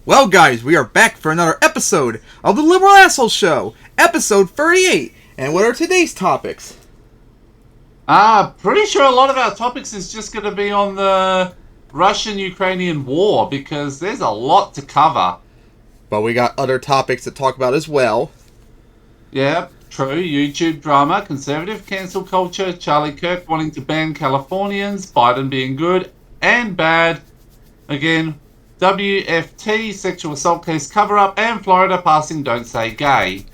Well, guys, we are back for another episode of the Liberal Asshole Show, episode 38. And what are today's topics? Pretty sure a lot of our topics is just going to be on the Russian-Ukrainian war, because there's a lot to cover. But we got other topics to talk about as well. Yeah, true. YouTube drama, conservative cancel culture, Charlie Kirk wanting to ban Californians, Biden being good and bad. Again, WFT, Sexual Assault Case cover-up, and Florida passing Don't Say Gay.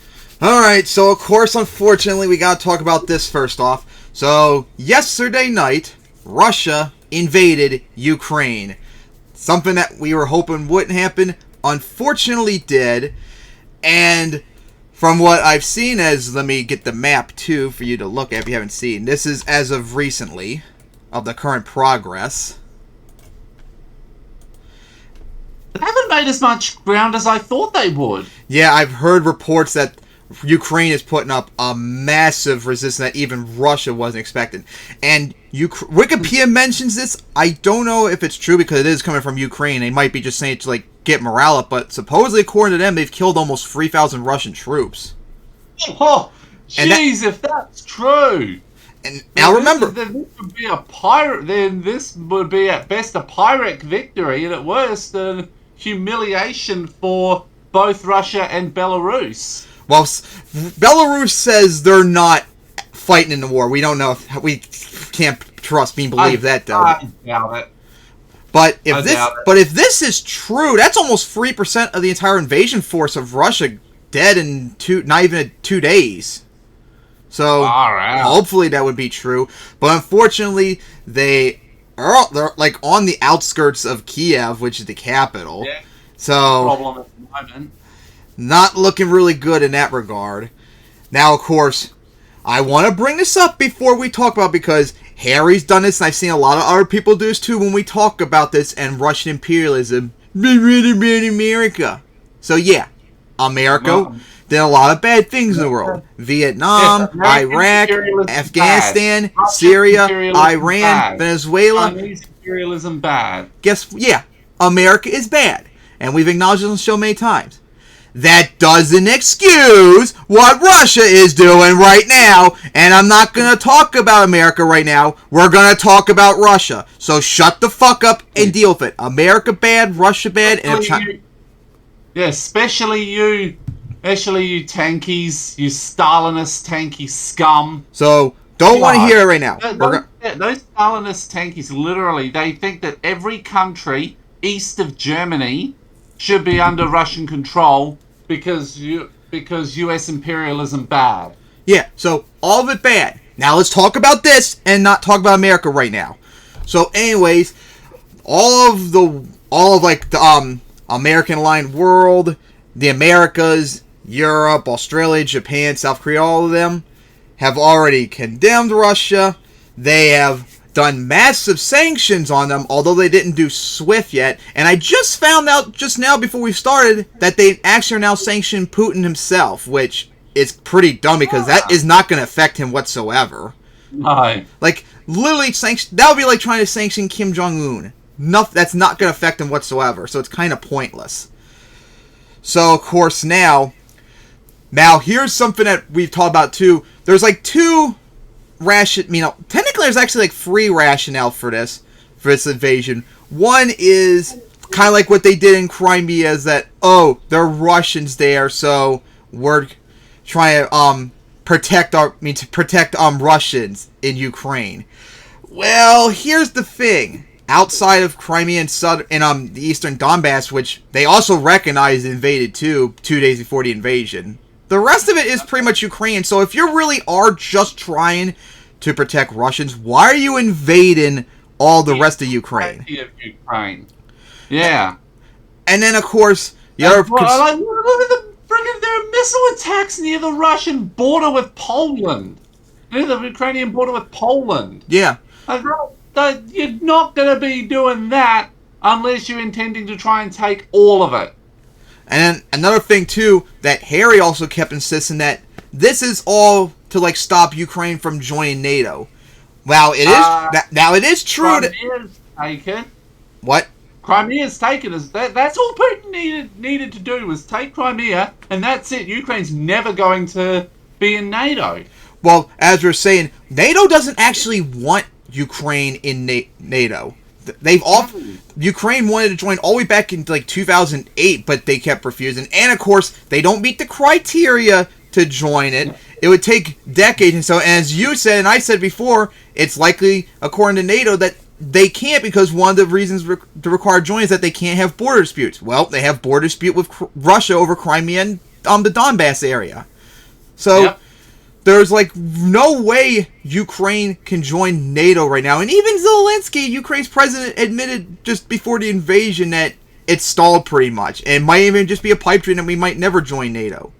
Alright, so of course, unfortunately, we gotta talk about this first off. So, yesterday night, Russia invaded Ukraine. Something that we were hoping wouldn't happen, unfortunately did. And from what I've seen let me get the map too for you to look at if you haven't seen. This is as of recently, of the current progress. They haven't made as much ground as I thought they would. Yeah, I've heard reports that Ukraine is putting up a massive resistance that even Russia wasn't expecting. And Wikipedia mentions this. I don't know if it's true because it is coming from Ukraine. They might be just saying it to like get morale up, but supposedly according to them, they've killed almost 3,000 Russian troops. Oh, jeez, if that's true. And now remember, then this would be a pirate. Then this would be at best a Pyrrhic victory, and at worst a humiliation for both Russia and Belarus. Well, Belarus says they're not fighting in the war. We don't know if we can't trust me and believe that though. I doubt it. But if this is true, that's almost 3% of the entire invasion force of Russia dead in not even 2 days. So hopefully that would be true. But unfortunately, they're like on the outskirts of Kiev, which is the capital. Yeah. So Problem at the moment. Not looking really good in that regard. Now, of course, I want to bring this up before we talk about it because Harry's done this, and I've seen a lot of other people do this too when we talk about this and Russian imperialism. America. So yeah, America did a lot of bad things in the world. Vietnam, Iraq, Afghanistan, Syria, Iran, Venezuela. Chinese imperialism bad. America is bad. And we've acknowledged this on the show many times. That doesn't excuse what Russia is doing right now. And I'm not going to talk about America right now. We're going to talk about Russia. So shut the fuck up and deal with it. America bad, Russia bad, and China. Yeah, especially you tankies, you Stalinist tanky scum. So don't want to hear it right now. Those Stalinist tankies, literally, they think that every country east of Germany should be under Russian control because U.S. imperialism bad. Yeah, so all of it bad. Now let's talk about this and not talk about America right now. So, anyways, all of the American aligned world, the Americas, Europe, Australia, Japan, South Korea, all of them have already condemned Russia. They have done massive sanctions on them, although they didn't do SWIFT yet. And I just found out just now before we started that they actually are now sanctioning Putin himself, which is pretty dumb because that is not going to affect him whatsoever. No. Like, literally, that would be like trying to sanction Kim Jong-un. That's not going to affect him whatsoever, so it's kind of pointless. So, of course, now here's something that we've talked about too. There's like technically there's actually like 3 rationale for this invasion. One is kind of like what they did in Crimea, is that, there are Russians there, so we're trying to protect Russians in Ukraine. Well, here's the thing. Outside of Crimea and the eastern Donbass, which they also recognized and invaded too 2 days before the invasion, the rest of it is pretty much Ukraine. So if you really are just trying to protect Russians, why are you invading all the rest of Ukraine? Yeah. And then, of course, the other... Look at the friggin' there are missile attacks near the Russian border with Poland. Near the Ukrainian border with Poland. Yeah. You're not going to be doing that unless you're intending to try and take all of it. And then another thing, too, that Harry also kept insisting that this is all to, like, stop Ukraine from joining NATO. Well, it is... now, it is true that... Take it. What? Crimea's taken. That's all Putin needed to do was take Crimea, and that's it. Ukraine's never going to be in NATO. Well, as we're saying, NATO doesn't actually want Ukraine in NATO. Ukraine wanted to join all the way back in like 2008, but they kept refusing. And of course, they don't meet the criteria to join it. It would take decades, and so as you said and I said before, it's likely, according to NATO, that they can't because one of the reasons to require joining is that they can't have border disputes. Well, they have border dispute with Russia over Crimea and the Donbass area. So. Yep. There's like no way Ukraine can join NATO right now. And even Zelensky, Ukraine's president, admitted just before the invasion that it's stalled pretty much. And it might even just be a pipe dream and we might never join NATO.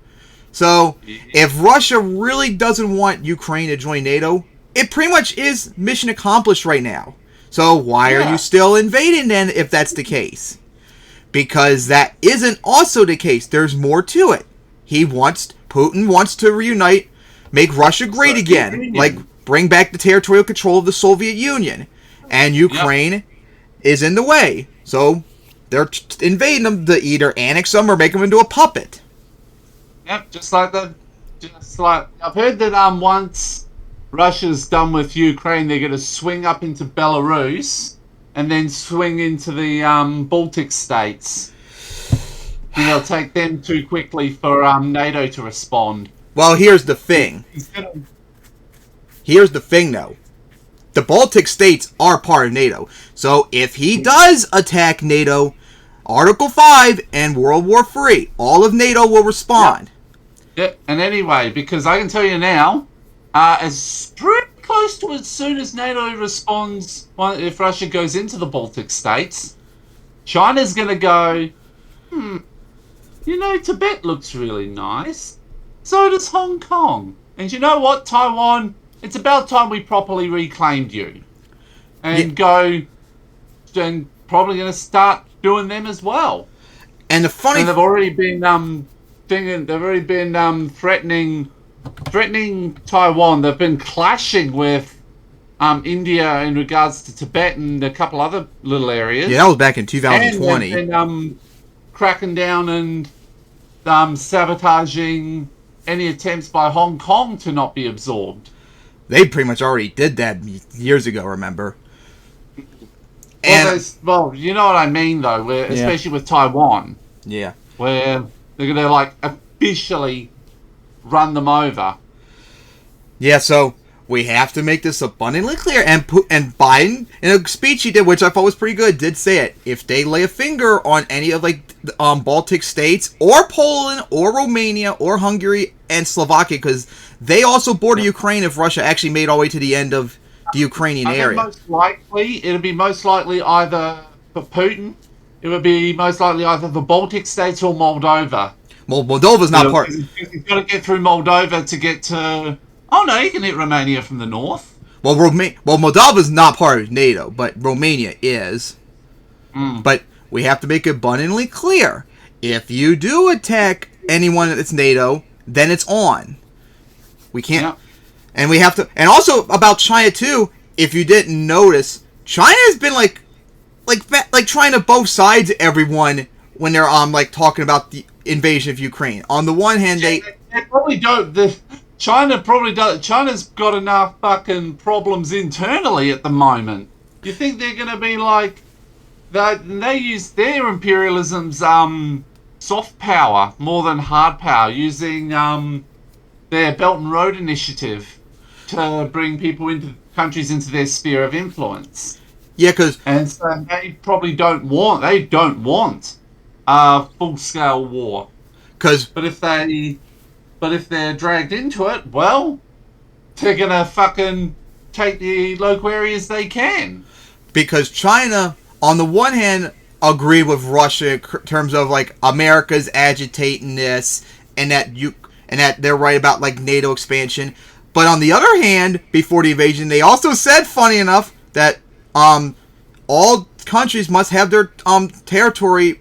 So if Russia really doesn't want Ukraine to join NATO, it pretty much is mission accomplished right now. So why are you still invading then if that's the case? Because that isn't also the case. There's more to it. Putin wants to reunite, make Russia great again, like bring back the territorial control of the Soviet Union, and Ukraine is in the way. So they're invading them to either annex them or make them into a puppet. Yep, just like I've heard that once Russia's done with Ukraine, they're going to swing up into Belarus and then swing into the Baltic states. And they'll take them too quickly for NATO to respond. Well, here's the thing. Though. The Baltic states are part of NATO. So if he does attack NATO, Article 5 and World War III, all of NATO will respond. Yeah, and anyway, because I can tell you now, as pretty close to as soon as NATO responds, if Russia goes into the Baltic states, China's going to go, Tibet looks really nice. So does Hong Kong. And you know what, Taiwan? It's about time we properly reclaimed you. And probably going to start doing them as well. And they've already been threatening Taiwan. They've been clashing with India in regards to Tibet and a couple other little areas. Yeah, that was back in 2020. And they've been cracking down and sabotaging any attempts by Hong Kong to not be absorbed. They pretty much already did that years ago, remember? Well, you know what I mean, though, especially with Taiwan. Yeah. Where they're going to, officially run them over. Yeah, so we have to make this abundantly clear. And Biden, in a speech he did, which I thought was pretty good, did say it. If they lay a finger on any of, Baltic states, or Poland, or Romania, or Hungary, and Slovakia, because they also border Ukraine if Russia actually made all the way to the end of the Ukrainian area. It'll be most likely either for Putin, it would be most likely either the Baltic states or Moldova. Well, Moldova's not part. He's got to get through Moldova to get to... Oh no, you can hit Romania from the north. Well, Moldova's not part of NATO, but Romania is. But we have to make it abundantly clear. If you do attack anyone that's NATO, then it's on. We can't... Yeah. And we have to... And also, about China, too, if you didn't notice, China has been, like trying to both sides of everyone when they're, talking about the invasion of Ukraine. On the one hand, they probably don't... China probably does. China's got enough fucking problems internally at the moment. You think they're going to be like... They use their imperialism's soft power more than hard power, using their Belt and Road Initiative to bring countries into their sphere of influence. Yeah, because... And so they probably don't want a full-scale war. But if they're dragged into it, well, they're going to fucking take the local areas they can. Because China, on the one hand, agreed with Russia in terms of, America's agitating this, and that they're right about, NATO expansion. But on the other hand, before the invasion, they also said, funny enough, that all countries must have their territory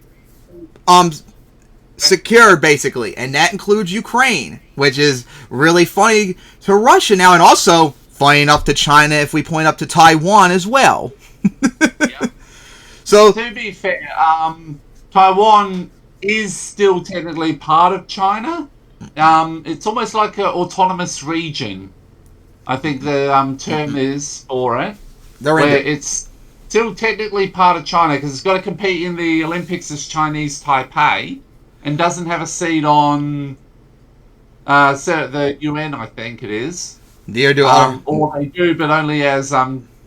secure, basically, and that includes Ukraine, which is really funny to Russia now, and also funny enough to China if we point up to Taiwan as well. Yeah. So to be fair, Taiwan is still technically part of China. It's almost like an autonomous region. I think the term is for it, where it's still technically part of China because it's got to compete in the Olympics as Chinese Taipei, and doesn't have a seat on the UN. I think it is. Or they do, but only as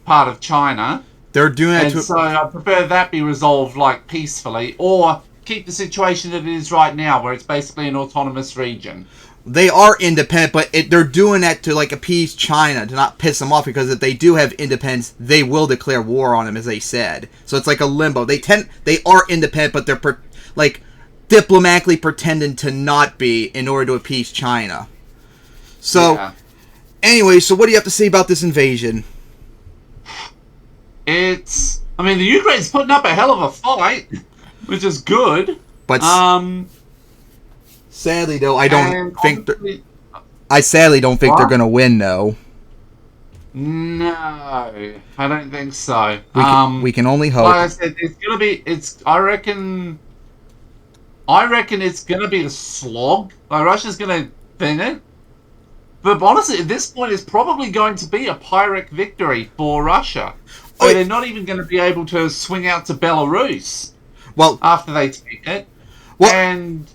part of China. They're doing that so I prefer that be resolved like peacefully, or keep the situation that it is right now, where it's basically an autonomous region. They are independent, but they're doing that to like appease China, to not piss them off, because if they do have independence, they will declare war on them, as they said. So it's like a limbo. They are independent, but they're like diplomatically pretending to not be in order to appease China. So, anyway, so what do you have to say about this invasion? I mean, the Ukraine's putting up a hell of a fight, which is good. But sadly, though, I sadly don't think they're going to win, though. No, I don't think so. We can only hope. Like I said, it's going to be. I reckon it's going to be a slog. Like, Russia's going to win it. But honestly, at this point, it's probably going to be a Pyrrhic victory for Russia. So they're not even going to be able to swing out to Belarus after they take it. And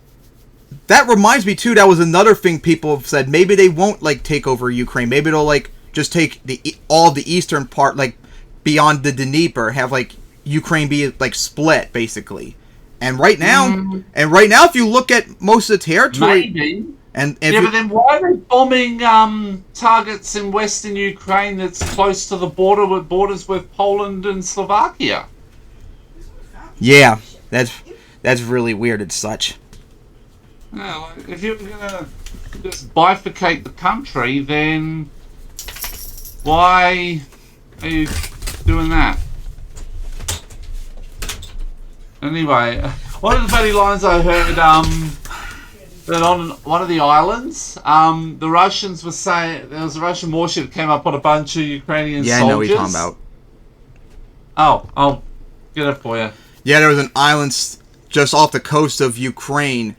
that reminds me, too, that was another thing people have said. Maybe they won't, like, take over Ukraine. Maybe they'll, like, just take all the eastern part, like, beyond the Dnieper, have, like, Ukraine be, like, split, basically. And right now, if you look at most of the territory... Maybe. But then why are they bombing targets in western Ukraine that's close to the borders with Poland and Slovakia? Yeah, that's really weird and such. Yeah, like, if you're gonna just bifurcate the country, then why are you doing that? Anyway, one of the funny lines I heard, that on one of the islands, the Russians were saying there was a Russian warship that came up on a bunch of Ukrainian soldiers. Yeah, I know what you're talking about. Oh, I'll get it for you. Yeah, there was an island just off the coast of Ukraine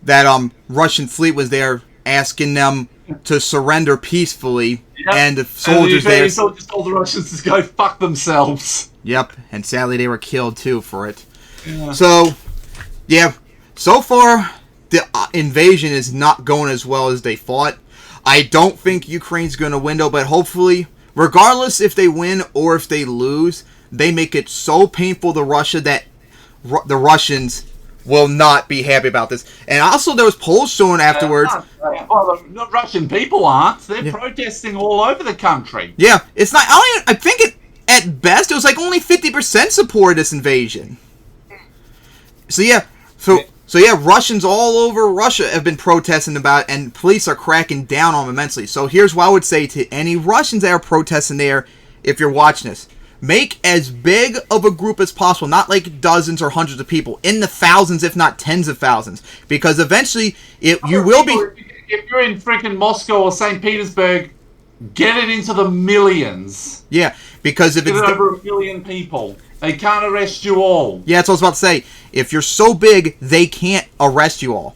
that Russian fleet was there asking them to surrender peacefully, and the soldiers there. Soldiers told the Russians to go fuck themselves. Yep, and sadly they were killed too for it. Yeah. So, yeah, so far the invasion is not going as well as they thought. I don't think Ukraine's going to win, though, but hopefully, regardless if they win or if they lose, they make it so painful to Russia that the Russians will not be happy about this. And also, there was polls showing afterwards. The Russian people aren't. They're protesting all over the country. Yeah, it's not. I think at best, it was like only 50% supported this invasion. So yeah, Russians all over Russia have been protesting about it, and police are cracking down on them immensely. So here's what I would say to any Russians that are protesting there, if you're watching this. Make as big of a group as possible, not like dozens or hundreds of people, in the thousands, if not tens of thousands. Because eventually, you will be... If you're in freaking Moscow or St. Petersburg, get it into the millions. Yeah, because if it's over 1 million people. They can't arrest you all. Yeah, that's what I was about to say. If you're so big, they can't arrest you all.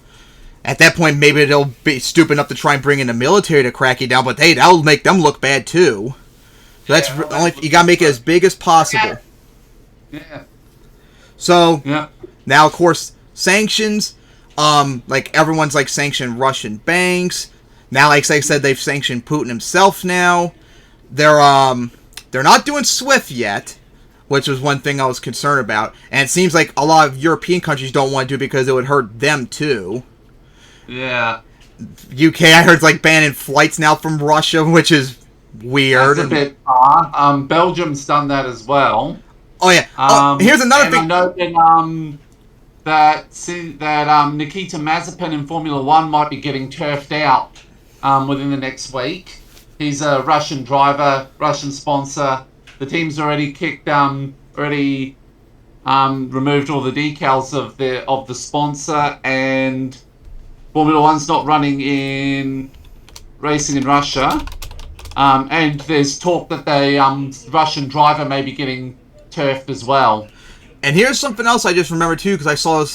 At that point, maybe they'll be stupid enough to try and bring in the military to crack you down, but hey, that'll make them look bad too. So that's you gotta make it as big as possible. Yeah. So now, of course, sanctions. Like everyone's like sanctioned Russian banks. Now, like I said, they've sanctioned Putin himself. Now they're not doing SWIFT yet, which was one thing I was concerned about. And it seems like a lot of European countries don't want to do it because it would hurt them too. Yeah. UK, I heard, is like banning flights now from Russia, which is weird. That's a bit far. Belgium's done that as well. Oh yeah. Here's another thing. I know that Nikita Mazepin in Formula One might be getting turfed out within the next week. He's a Russian driver, Russian sponsor. The team's already removed all the decals of the sponsor, and Formula One's not running in racing in Russia. And there's talk that the Russian driver may be getting turfed as well. And here's something else I just remembered too, because I saw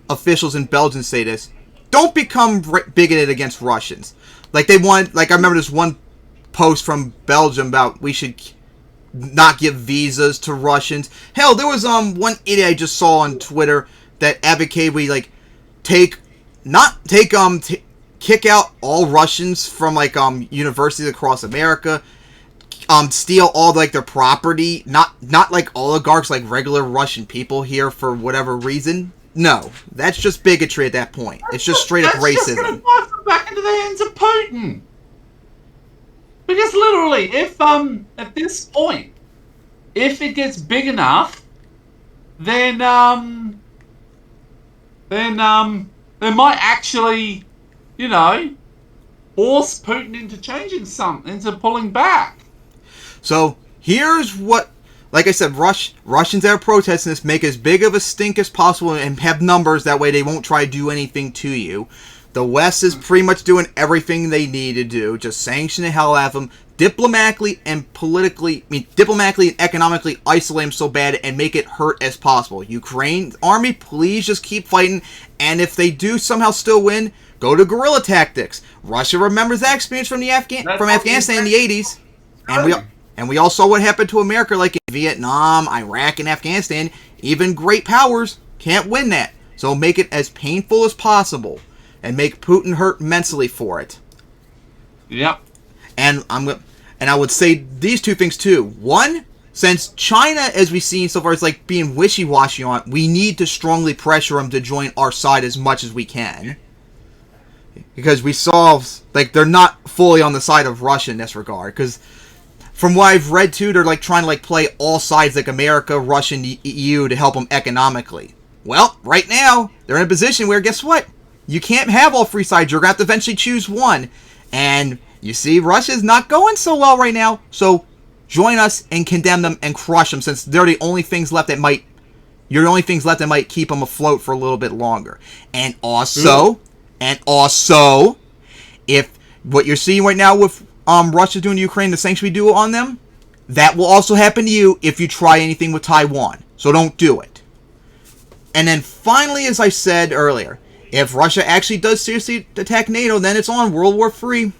officials in Belgium say this. Don't become bigoted against Russians. Like I remember this one post from Belgium about we should not give visas to Russians. Hell, there was one idiot I just saw on Twitter that advocated we kick out all Russians from universities across America. Steal all their property, not like oligarchs, like regular Russian people here for whatever reason. No, that's just bigotry at that point. It's just straight up racism. That's just going to drive them back into the hands of Putin. Because literally, if at this point, if it gets big enough, then they might actually, force Putin into changing something, into pulling back. So here's what, like I said, Russians that are protesting this make as big of a stink as possible and have numbers. That way they won't try to do anything to you. The West is pretty much doing everything they need to do. Just sanction the hell out of them. Diplomatically and economically isolate them so bad and make it hurt as possible. Ukraine army, please just keep fighting. And if they do somehow still win, go to guerrilla tactics. Russia remembers that experience from Afghanistan in the 80s. And we all saw what happened to America, like in Vietnam, Iraq, and Afghanistan. Even great powers can't win that. So make it as painful as possible, and make Putin hurt mentally for it. Yep. And I would say these two things too. One, since China, as we've seen so far, is being wishy-washy on it, we need to strongly pressure them to join our side as much as we can. Because we saw, they're not fully on the side of Russia in this regard. Because from what I've read too, they're trying to play all sides, like America, Russia, and the EU to help them economically. Well, right now, they're in a position where, guess what? You can't have all three sides. You're going to have to eventually choose one. And you see, Russia's not going so well right now. So join us and condemn them and crush them, since they're the only things left that might... You're the only things left that might keep them afloat for a little bit longer. And also, if what you're seeing right now with Russia doing to Ukraine, the sanctions we do on them, that will also happen to you if you try anything with Taiwan. So don't do it. And then finally, as I said earlier, if Russia actually does seriously attack NATO, then it's on World War III. Yep.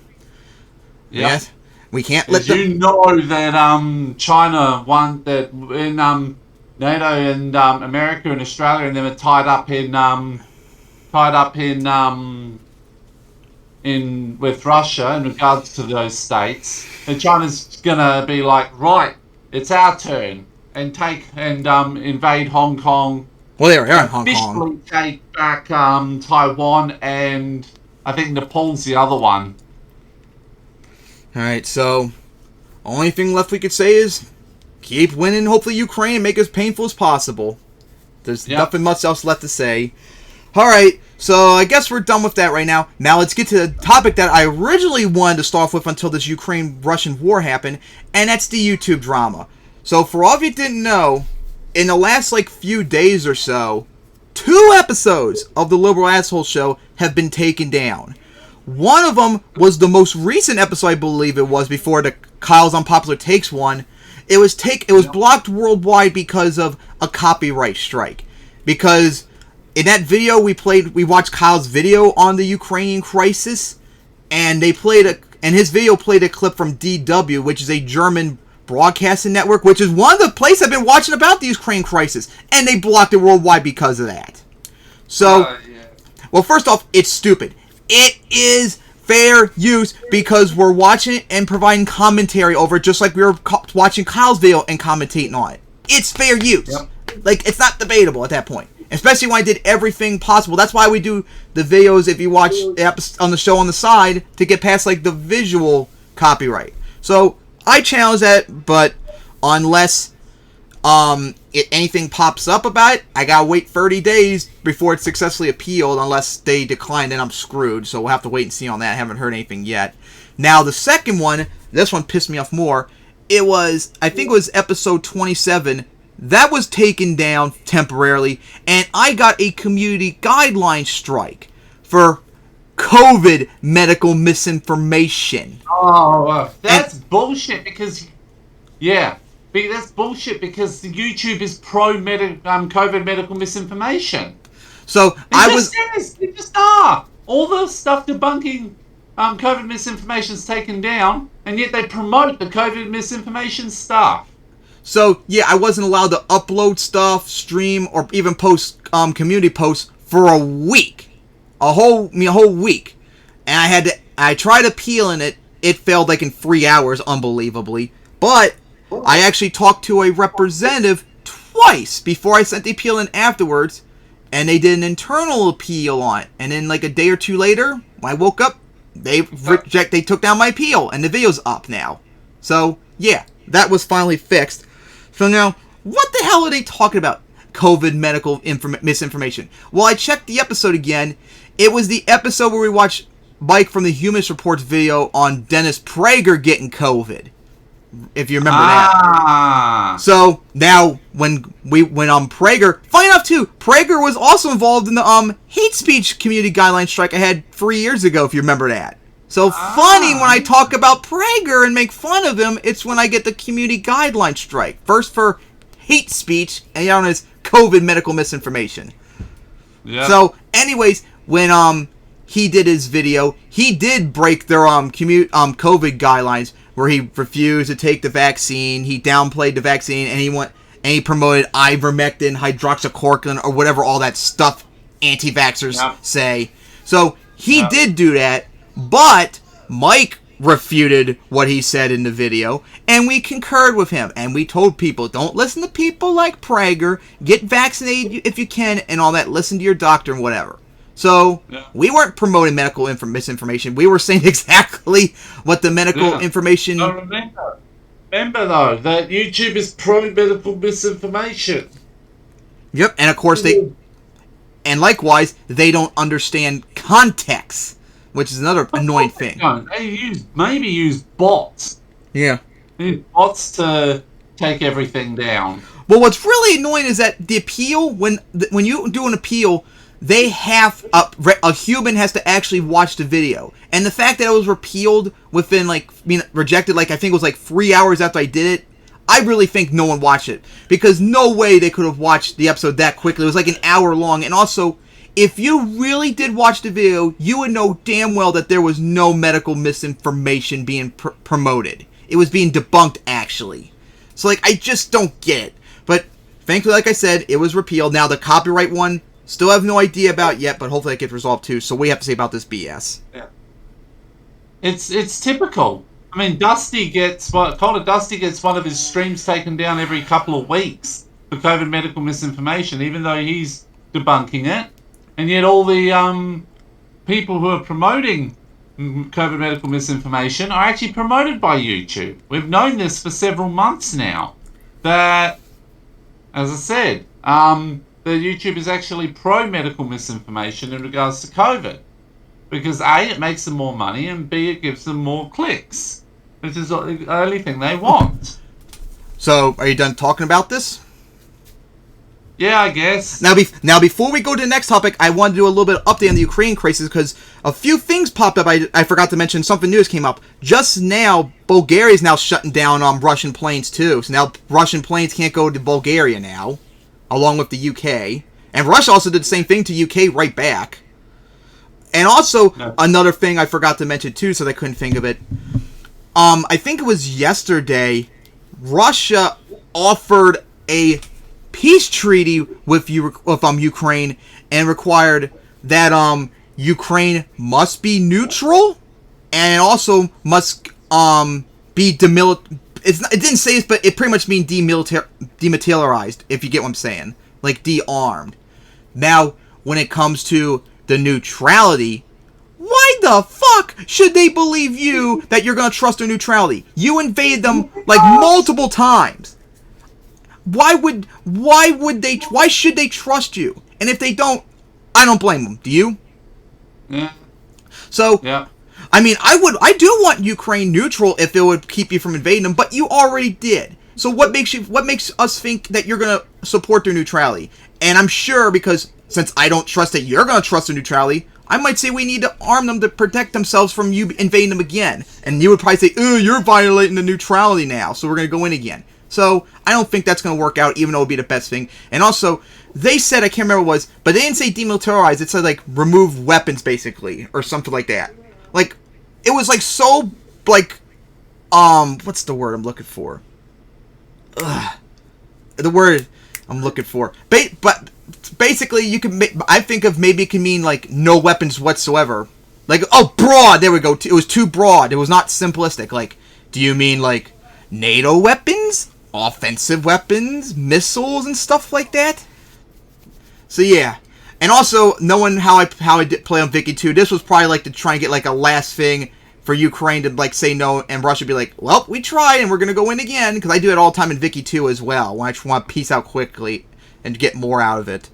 Yes, we can't let them... You know that China won, that in NATO and America and Australia and them are tied up in with Russia in regards to those states, and China's gonna be like, right, it's our turn, and invade Hong Kong. Well, they are in Hong Kong. Officially take back Taiwan, and I think Nepal's the other one. Alright, so only thing left we could say is keep winning, hopefully Ukraine, and make it as painful as possible. There's nothing much else left to say. Alright, so I guess we're done with that right now. Now let's get to the topic that I originally wanted to start off with until this Ukraine-Russian war happened, and that's the YouTube drama. So for all of you who didn't know, in the last few days or so, 2 episodes of the Liberal Asshole Show have been taken down. One of them was the most recent episode, I believe it was, before the Kyle's Unpopular Takes one. It was blocked worldwide because of a copyright strike. Because in that video we watched Kyle's video on the Ukrainian crisis, and his video played a clip from DW, which is a German broadcasting network, which is one of the places I've been watching about the Ukraine crisis, and they blocked it worldwide because of that. So, well, first off, it's stupid. It is fair use because we're watching it and providing commentary over it, just like we were watching Kyle's video and commentating on it. It's fair use. Yep. It's not debatable at that point. Especially when I did everything possible. That's why we do the videos, if you watch on the show on the side, to get past the visual copyright. So I challenge that, but unless anything pops up about it, I gotta wait 30 days before it's successfully appealed. Unless they decline, then I'm screwed. So we'll have to wait and see on that. I haven't heard anything yet. Now the second one, this one pissed me off more. I think it was episode 27. That was taken down temporarily, and I got a community guideline strike for COVID medical misinformation. Oh, that's bullshit because That's bullshit because YouTube is COVID medical misinformation. So It just are. All the stuff debunking COVID misinformation is taken down, and yet they promote the COVID misinformation stuff. So, yeah, I wasn't allowed to upload stuff, stream, or even post community posts for a week. A whole week. And I tried appealing it. It failed like in 3 hours, unbelievably. But I actually talked to a representative twice before I sent the appeal in afterwards. And they did an internal appeal on it. And then like a day or two later, when I woke up, they took down my appeal. And the video's up now. So, yeah, that was finally fixed. So now, what the hell are they talking about? COVID medical misinformation. Well, I checked the episode again. It was the episode where we watched Mike from the Humanist Report's video on Dennis Prager getting COVID. If you remember that. So, now, when Prager... Funny enough, too, Prager was also involved in the hate speech community guideline strike I had 3 years ago, if you remember that. So, funny when I talk about Prager and make fun of him, it's when I get the community guideline strike. First for hate speech, and the other one is COVID medical misinformation. Yeah. So, anyways, when he did his video, he did break their COVID guidelines, where he refused to take the vaccine, he downplayed the vaccine, and he promoted ivermectin, hydroxychloroquine, or whatever all that stuff anti-vaxxers say. So he did do that, but Mike refuted what he said in the video, and we concurred with him, and we told people, don't listen to people like Prager, get vaccinated if you can, and all that, listen to your doctor and whatever. So, we weren't promoting medical misinformation. We were saying exactly what the medical information... No, remember, though, that YouTube is pro-medical misinformation. Yep, and of course and likewise, they don't understand context, which is another annoying thing. They maybe use bots. Yeah. They use bots to take everything down. Well, what's really annoying is that the appeal, when you do an appeal... They have a human has to actually watch the video, and the fact that it was repealed within rejected I think it was 3 hours after I did it. I really think no one watched it because no way they could have watched the episode that quickly. It was like an hour long, and also if you really did watch the video, you would know damn well that there was no medical misinformation being promoted. It was being debunked actually. So I just don't get it. But thankfully, like I said, it was repealed. Now the copyright one. Still have no idea about yet, but hopefully it gets resolved too. So what do you have to say about this BS? Yeah. It's typical. I mean, Dusty gets one of his streams taken down every couple of weeks for COVID medical misinformation, even though he's debunking it. And yet all the people who are promoting COVID medical misinformation are actually promoted by YouTube. We've known this for several months now. That, as I said, that YouTube is actually pro-medical misinformation in regards to COVID. Because A, it makes them more money, and B, it gives them more clicks. Which is the only thing they want. So, are you done talking about this? Yeah, I guess. Now, before we go to the next topic, I want to do a little bit of update on the Ukraine crisis, because a few things popped up. I forgot to mention, something new came up. Just now, Bulgaria is now shutting down Russian planes, too. So now Russian planes can't go to Bulgaria now. Along with the UK. And Russia also did the same thing to UK right back. And also, another thing I forgot to mention too, so I couldn't think of it. I think it was yesterday, Russia offered a peace treaty with Ukraine and required that Ukraine must be neutral and also must be demilitarized. It didn't say this, but it pretty much means demilitarized, if you get what I'm saying. Like, de-armed. Now, when it comes to the neutrality, why the fuck should they believe you that you're going to trust their neutrality? You invaded them, multiple times. Why should they trust you? And if they don't, I don't blame them. Do you? Yeah. So... Yeah. I mean, I do want Ukraine neutral if it would keep you from invading them, but you already did. So what makes us think that you're going to support their neutrality? And I'm sure, because since I don't trust that you're going to trust their neutrality, I might say we need to arm them to protect themselves from you invading them again. And you would probably say, you're violating the neutrality now, so we're going to go in again. So I don't think that's going to work out, even though it would be the best thing. And also, they said, I can't remember what it was, but they didn't say demilitarize. It said, like, remove weapons, basically, or something like that. Like, it was, like, so, like, what's the word I'm looking for? The word I'm looking for. But basically, you can, I think of maybe it can mean, like, no weapons whatsoever. Like, oh, broad, there we go. It was too broad. It was not simplistic. Like, do you mean, like, NATO weapons? Offensive weapons? Missiles and stuff like that? So, yeah. And also, knowing how I did play on Vicky 2, this was probably, like, to try and get, like, a last thing for Ukraine to, like, say no, and Russia be like, well, we tried, and we're going to go in again, because I do it all the time in Vicky 2 as well, when I just want to peace out quickly and get more out of it.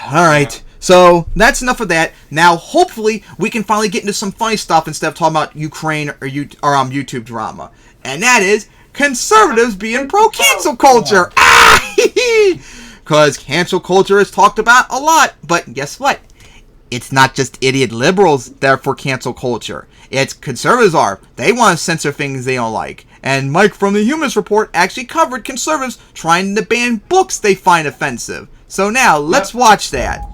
Alright. So, that's enough of that. Now, hopefully, we can finally get into some funny stuff instead of talking about Ukraine or YouTube drama. And that is conservatives being pro-cancel culture. Because cancel culture is talked about a lot. But guess what? It's not just idiot liberals that are for cancel culture. It's conservatives are. They want to censor things they don't like. And Mike from the Humanist Report actually covered conservatives trying to ban books they find offensive. So now, let's watch that.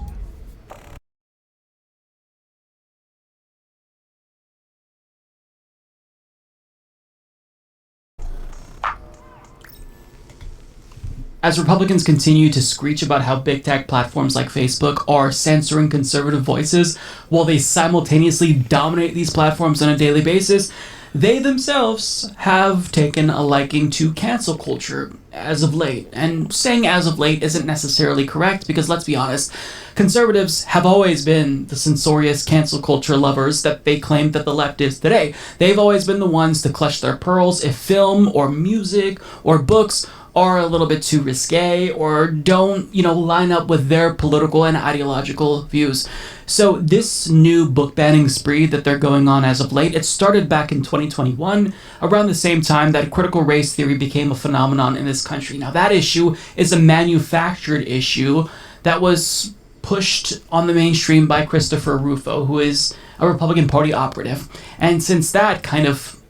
As Republicans continue to screech about how big tech platforms like Facebook are censoring conservative voices, while they simultaneously dominate these platforms on a daily basis, they themselves have taken a liking to cancel culture as of late. And saying as of late isn't necessarily correct because, let's be honest, conservatives have always been the censorious cancel culture lovers that they claim that the left is today. They've always been the ones to clutch their pearls if film or music or books are a little bit too risque or don't, line up with their political and ideological views. So this new book banning spree that they're going on as of late, it started back in 2021, around the same time that critical race theory became a phenomenon in this country. Now that issue is a manufactured issue that was pushed on the mainstream by Christopher Rufo, who is a Republican Party operative. And since that kind of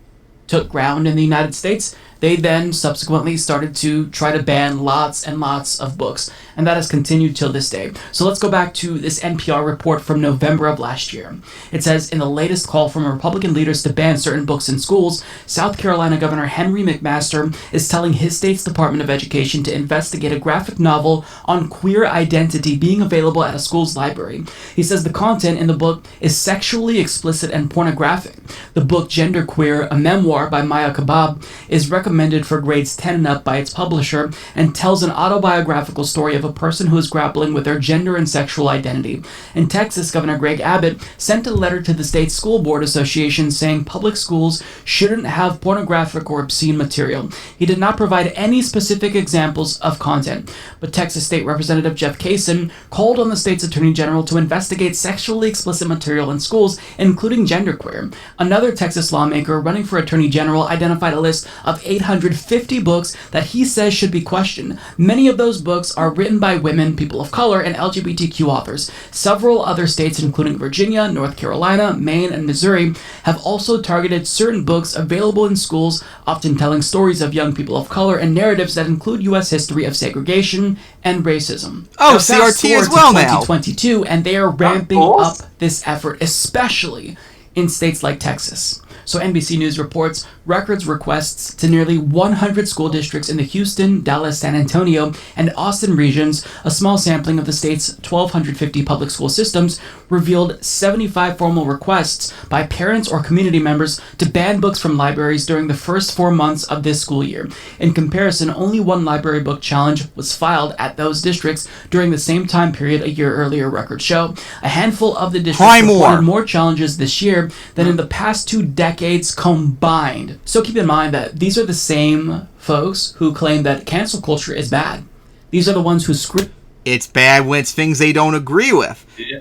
took ground in the United States, they then subsequently started to try to ban lots and lots of books, and that has continued till this day. So let's go back to this NPR report from November of last year. It says, in the latest call from Republican leaders to ban certain books in schools, South Carolina Governor Henry McMaster is telling his state's Department of Education to investigate a graphic novel on queer identity being available at a school's library. He says the content in the book is sexually explicit and pornographic. The book Genderqueer, a memoir by Maya Kabab, is recommended for grades 10 and up by its publisher and tells an autobiographical story of a person who is grappling with their gender and sexual identity. In Texas, Governor Greg Abbott sent a letter to the state's school board association saying public schools shouldn't have pornographic or obscene material. He did not provide any specific examples of content, but Texas State Representative Jeff Kaysen called on the state's attorney general to investigate sexually explicit material in schools, including genderqueer. Another Texas lawmaker running for attorney general identified a list of 850 books that he says should be questioned. Many of those books are written by women, people of color, and LGBTQ authors. Several other states, including Virginia, North Carolina, Maine, and Missouri, have also targeted certain books available in schools, often telling stories of young people of color and narratives that include U.S. history of segregation and racism. Oh, now, CRT as well now. 2022, and they are ramping up this effort, especially in states like Texas. So NBC News reports records requests to nearly 100 school districts in the Houston, Dallas, San Antonio, and Austin regions, a small sampling of the state's 1,250 public school systems, revealed 75 formal requests by parents or community members to ban books from libraries during the first 4 months of this school year. In comparison, only one library book challenge was filed at those districts during the same time period a year earlier, records show. A handful of the districts reported more challenges this year than in the past 2 decades combined. So keep in mind that these are the same folks who claim that cancel culture is bad. These are the ones who scream. It's bad when it's things they don't agree with. Yeah,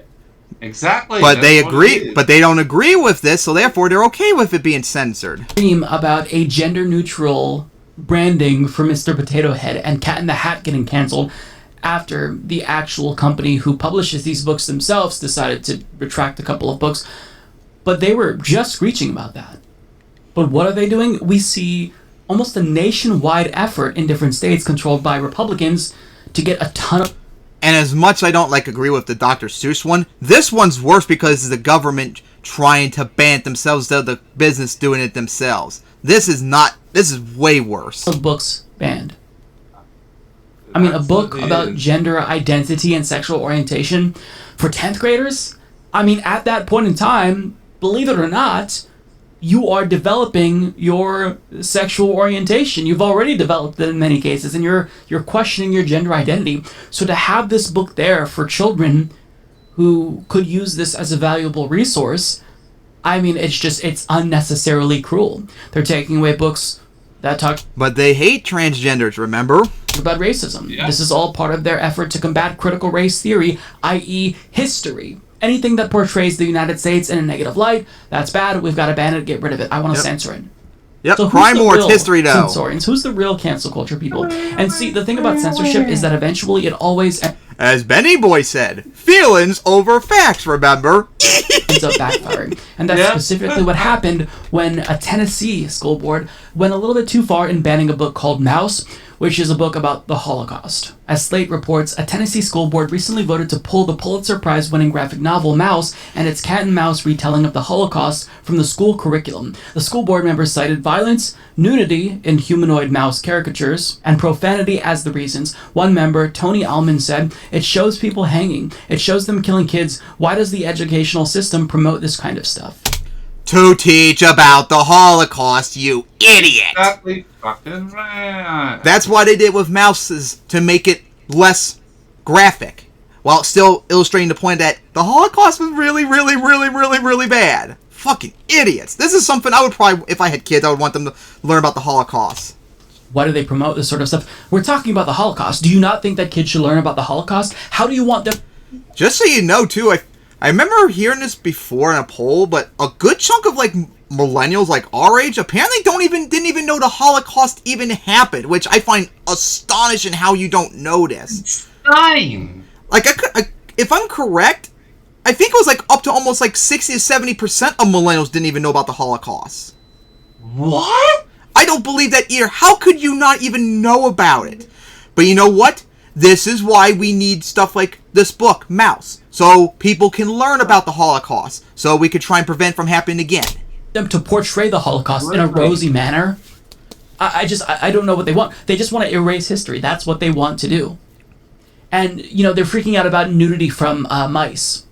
exactly. But they agree, but they don't agree with this, so therefore they're okay with it being censored. About a gender-neutral branding for Mr. Potato Head and Cat in the Hat getting canceled after the actual company who publishes these books themselves decided to retract a couple of books. But they were just screeching about that. But what are they doing? We see almost a nationwide effort in different states controlled by Republicans to get a ton of... And as much I don't agree with the Dr. Seuss one, this one's worse because it's the government trying to ban it themselves instead of the business doing it themselves. This is way worse. Books banned. I mean, a book about gender identity and sexual orientation for 10th graders? I mean, at that point in time, believe it or not, you are developing your sexual orientation. You've already developed it in many cases, and you're questioning your gender identity. So to have this book there for children who could use this as a valuable resource, I mean, it's unnecessarily cruel. They're taking away books that talk... But they hate transgenders, remember? About racism. Yeah. This is all part of their effort to combat critical race theory, i.e. history. Anything that portrays the United States in a negative light, that's bad. We've got to ban it, get rid of it. I want to censor it. Yep, So crime more, it's history, though. Censorians? Who's the real cancel culture people? And see, the thing about censorship is that eventually it always As Benny Boy said, feelings over facts, remember? ends up backfiring. And that's specifically what happened when a Tennessee school board went a little bit too far in banning a book called Mouse, which is a book about the Holocaust. As Slate reports, a Tennessee school board recently voted to pull the Pulitzer Prize-winning graphic novel Mouse and its cat and mouse retelling of the Holocaust from the school curriculum. The school board members cited violence, nudity in humanoid mouse caricatures, and profanity as the reasons. One member, Tony Allman, said, "It shows people hanging. It shows them killing kids. Why does the educational system promote this kind of stuff?" To teach about the Holocaust, you idiot! Exactly fucking right. That's why they did with mouses, to make it less graphic, while still illustrating the point that the Holocaust was really, really, really, really, really bad. Fucking idiots. This is something I would probably, if I had kids, I would want them to learn about the Holocaust. Why do they promote this sort of stuff? We're talking about the Holocaust. Do you not think that kids should learn about the Holocaust? How do you want them... Just so you know, too, I remember hearing this before in a poll, but a good chunk of, millennials our age apparently didn't even know the Holocaust even happened, which I find astonishing how you don't know this. Insane. If I'm correct, I think it was up to almost 60 to 70% of millennials didn't even know about the Holocaust. What? I don't believe that either. How could you not even know about it? But you know what? This is why we need stuff like this book, Mouse, so people can learn about the Holocaust, so we could try and prevent from happening again. Them to portray the Holocaust in a rosy manner. I don't know what they want. They just want to erase history. That's what they want to do. And, they're freaking out about nudity from mice.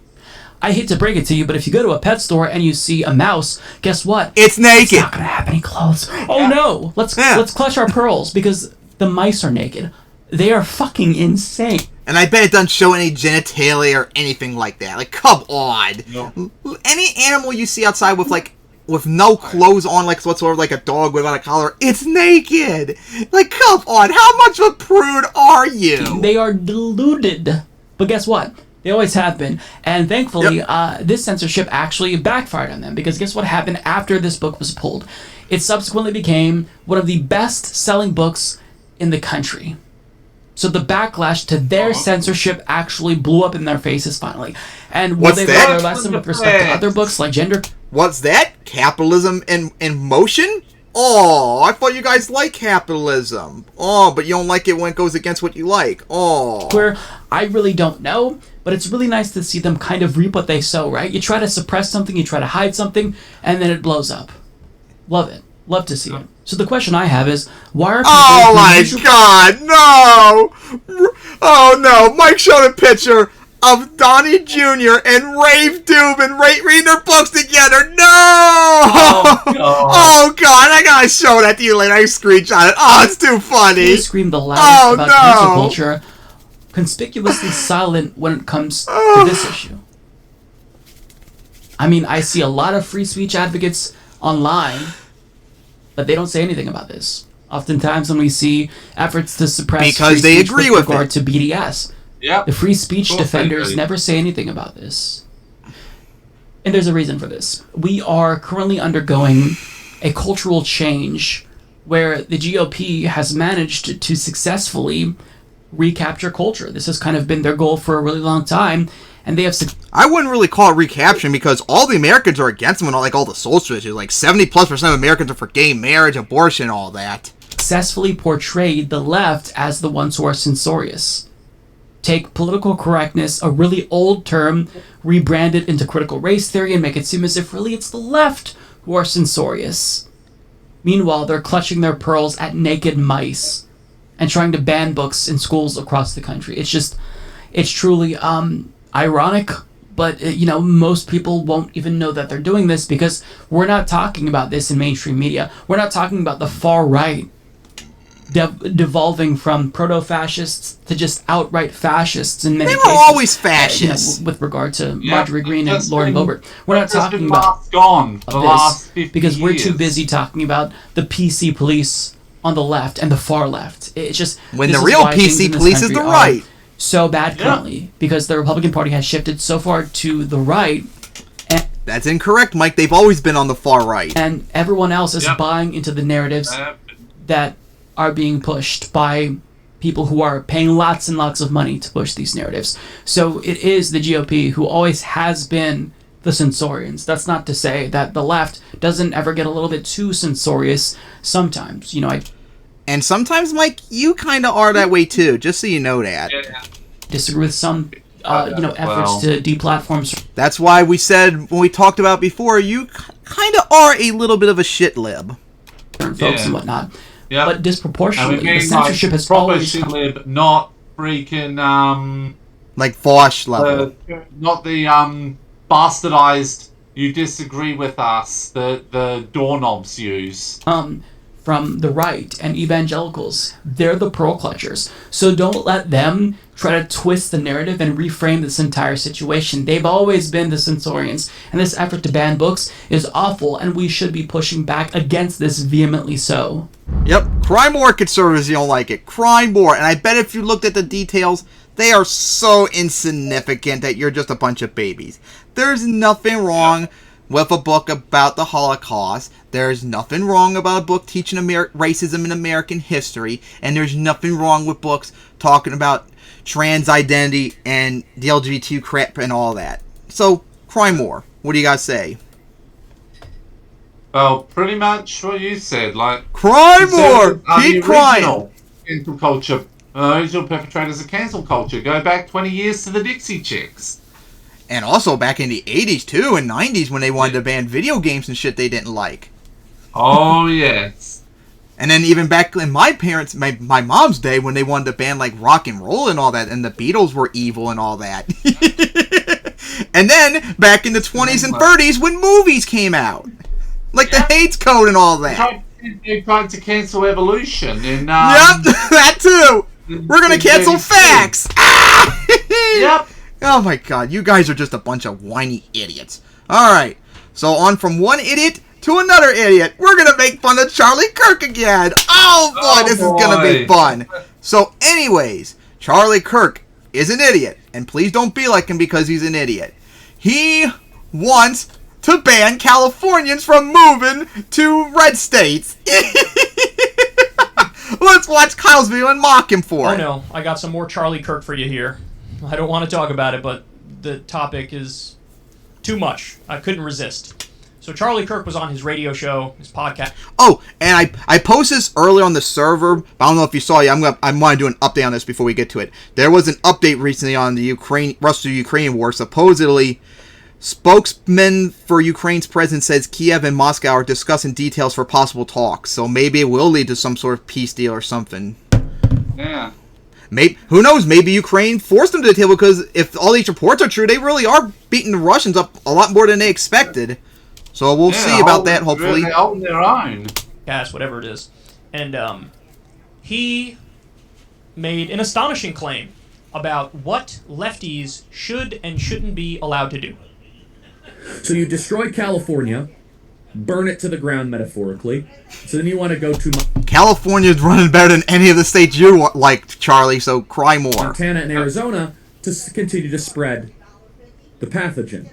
I hate to break it to you, but if you go to a pet store and you see a mouse, guess what? It's naked. It's not going to have any clothes. Oh no! Let's clutch our pearls, because the mice are naked. They are fucking insane. And I bet it doesn't show any genitalia or anything like that. Come on. No. Any animal you see outside with no clothes on, whatsoever, like a dog without a collar, it's naked. Come on. How much of a prude are you? They are deluded. But guess what? They always have been. And thankfully, this censorship actually backfired on them, because guess what happened after this book was pulled? It subsequently became one of the best-selling books in the country. So the backlash to their censorship actually blew up in their faces finally. And will they learn their lesson with respect to other books like gender? What's that? Capitalism in motion? Oh, I thought you guys like capitalism. Oh, but you don't like it when it goes against what you like. Oh. Where I really don't know, but it's really nice to see them kind of reap what they sow, right? You try to suppress something, you try to hide something, and then it blows up. Love it. Love to see it. So the question I have is, why are people... Oh my god, no! Oh no, Mike showed a picture of Donnie Jr. and Rave Dubin reading their books together. No! Oh god, I gotta show that to you later. I screenshot it. Oh, it's too funny. You scream the loudest about cancel culture, conspicuously silent when it comes to this issue. I mean, I see a lot of free speech advocates online, but they don't say anything about this. Oftentimes when we see efforts to suppress because they agree with regard to BDS, the free speech defenders never say anything about this. And there's a reason for this. We are currently undergoing a cultural change where the GOP has managed to successfully recapture culture. This has kind of been their goal for a really long time, and they have I wouldn't really call it recapturing because all the Americans are against them, and all the soul switches. Like 70+% of Americans are for gay marriage, abortion, all that. successfully portrayed the left as the ones who are censorious. Take political correctness, a really old term, rebrand it into critical race theory, and make it seem as if really it's the left who are censorious. Meanwhile, they're clutching their pearls at naked mice and trying to ban books in schools across the country. It's truly ironic, but most people won't even know that they're doing this because we're not talking about this in mainstream media. We're not talking about the far right devolving from proto-fascists to just outright fascists in many cases. They were always fascists. With regard to Marjorie Green and Lauren Boebert. We're not talking about the last 50 because we're years. too busy talking about the PC police on the left and the far left. It's just when the real PC police is the right. So bad currently because the Republican Party has shifted so far to the right. That's incorrect, Mike. They've always been on the far right. And everyone else is buying into the narratives that are being pushed by people who are paying lots and lots of money to push these narratives. So it is the GOP who always has been the censorians. That's not to say that the left doesn't ever get a little bit too censorious sometimes. And sometimes, Mike, you kind of are that way too, just so you know that. Yeah. Disagree with some efforts to deplatform. That's why we said, when we talked about before, you kind of are a little bit of a shit lib. Certain folks and whatnot. Yep. But disproportionately, the censorship has proper always... shit lib, not freaking, like Vosh level. not the, bastardized, you disagree with us, the doorknobs use. From the right and evangelicals. They're the pearl clutchers. So don't let them try to twist the narrative and reframe this entire situation. They've always been the censorians, and this effort to ban books is awful, and we should be pushing back against this vehemently so. Yep, cry more, conservatives, you don't like it. Cry more, and I bet if you looked at the details, they are so insignificant that you're just a bunch of babies. There's nothing wrong with a book about the Holocaust. There's nothing wrong about a book teaching racism in American history, and there's nothing wrong with books talking about trans identity and the LGBT crap and all that. So, cry more. What do you guys say? Well, pretty much what you said. Cry more! Keep crying! Cancel culture. Original perpetrators of cancel culture. Go back 20 years to the Dixie Chicks. And also back in the 80s, too, and 90s, when they wanted to ban video games and shit they didn't like. Oh, yes. And then even back in my mom's day, when they wanted to ban, rock and roll and all that, and the Beatles were evil and all that. And then, back in the 20s and 30s, when movies came out. The Hates Code and all that. They tried to cancel evolution. And, yep, that too! We're gonna cancel facts! Yep. Oh my god, you guys are just a bunch of whiny idiots. Alright, so on from one idiot to another idiot. We're gonna make fun of Charlie Kirk again. Oh boy, this is gonna be fun. So anyways, Charlie Kirk is an idiot. And please don't be like him because he's an idiot. He wants to ban Californians from moving to red states. Let's watch Kyle's video and mock him for it. Oh no, I got some more Charlie Kirk for you here. I don't want to talk about it, but the topic is too much. I couldn't resist. So Charlie Kirk was on his radio show, his podcast. Oh, and I posted this earlier on the server. But I don't know if you saw it. I want to do an update on this before we get to it. There was an update recently on the Russo-Ukrainian war. Supposedly, spokesman for Ukraine's president says Kiev and Moscow are discussing details for possible talks. So maybe it will lead to some sort of peace deal or something. Yeah. Maybe, who knows? Maybe Ukraine forced them to the table because if all these reports are true, they really are beating the Russians up a lot more than they expected. So we'll see about that, hopefully. They're on their own. Yes, whatever it is. And he made an astonishing claim about what lefties should and shouldn't be allowed to do. So you destroy California, burn it to the ground metaphorically. So then you want to go to California's running better than any of the states you like, Charlie, so cry more. Montana and Arizona to continue to spread the pathogen.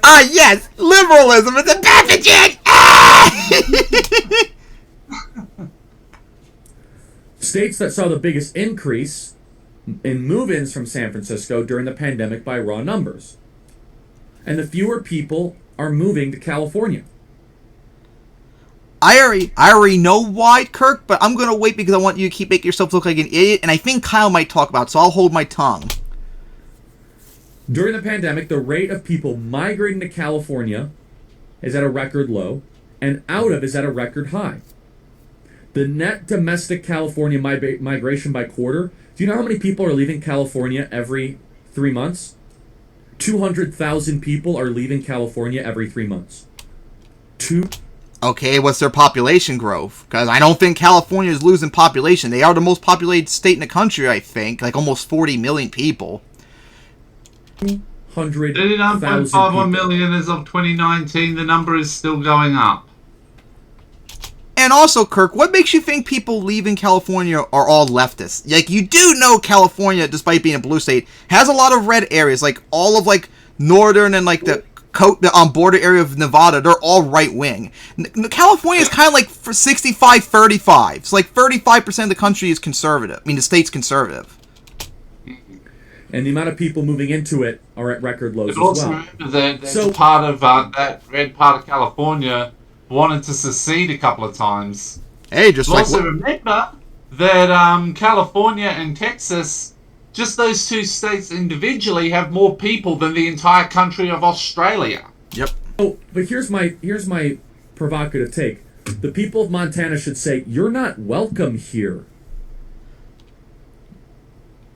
Ah, yes! Liberalism is a pathogen! States that saw the biggest increase in move-ins from San Francisco during the pandemic by raw numbers. And the fewer people are moving to California. I already know why, Kirk, but I'm going to wait because I want you to keep making yourself look like an idiot, and I think Kyle might talk about it, so I'll hold my tongue. During the pandemic, the rate of people migrating to California is at a record low, and out of is at a record high. The net domestic California migration by quarter, do you know how many people are leaving California every 3 months? 200,000 people are leaving California every 3 months. Okay, what's their population growth? Because I don't think California is losing population. They are the most populated state in the country, I think. Like almost 40 million people. 100,000 39.51 million as of 2019. The number is still going up. And also, Kirk, what makes you think people leaving California are all leftists? Like, you do know California, despite being a blue state, has a lot of red areas. Like, all of, like, northern and, like, the border area of Nevada, they're all right-wing. California is kind of like for 65-35. It's like 35% of the country is conservative. I mean, the state's conservative. And the amount of people moving into it are at record lows as Also, well. there's part of that red part of California wanted to secede a couple of times. Hey, just like... Also remember that California and Texas, just those two states individually, have more people than the entire country of Australia. Yep. Oh, but here's my provocative take. The people of Montana should say, you're not welcome here.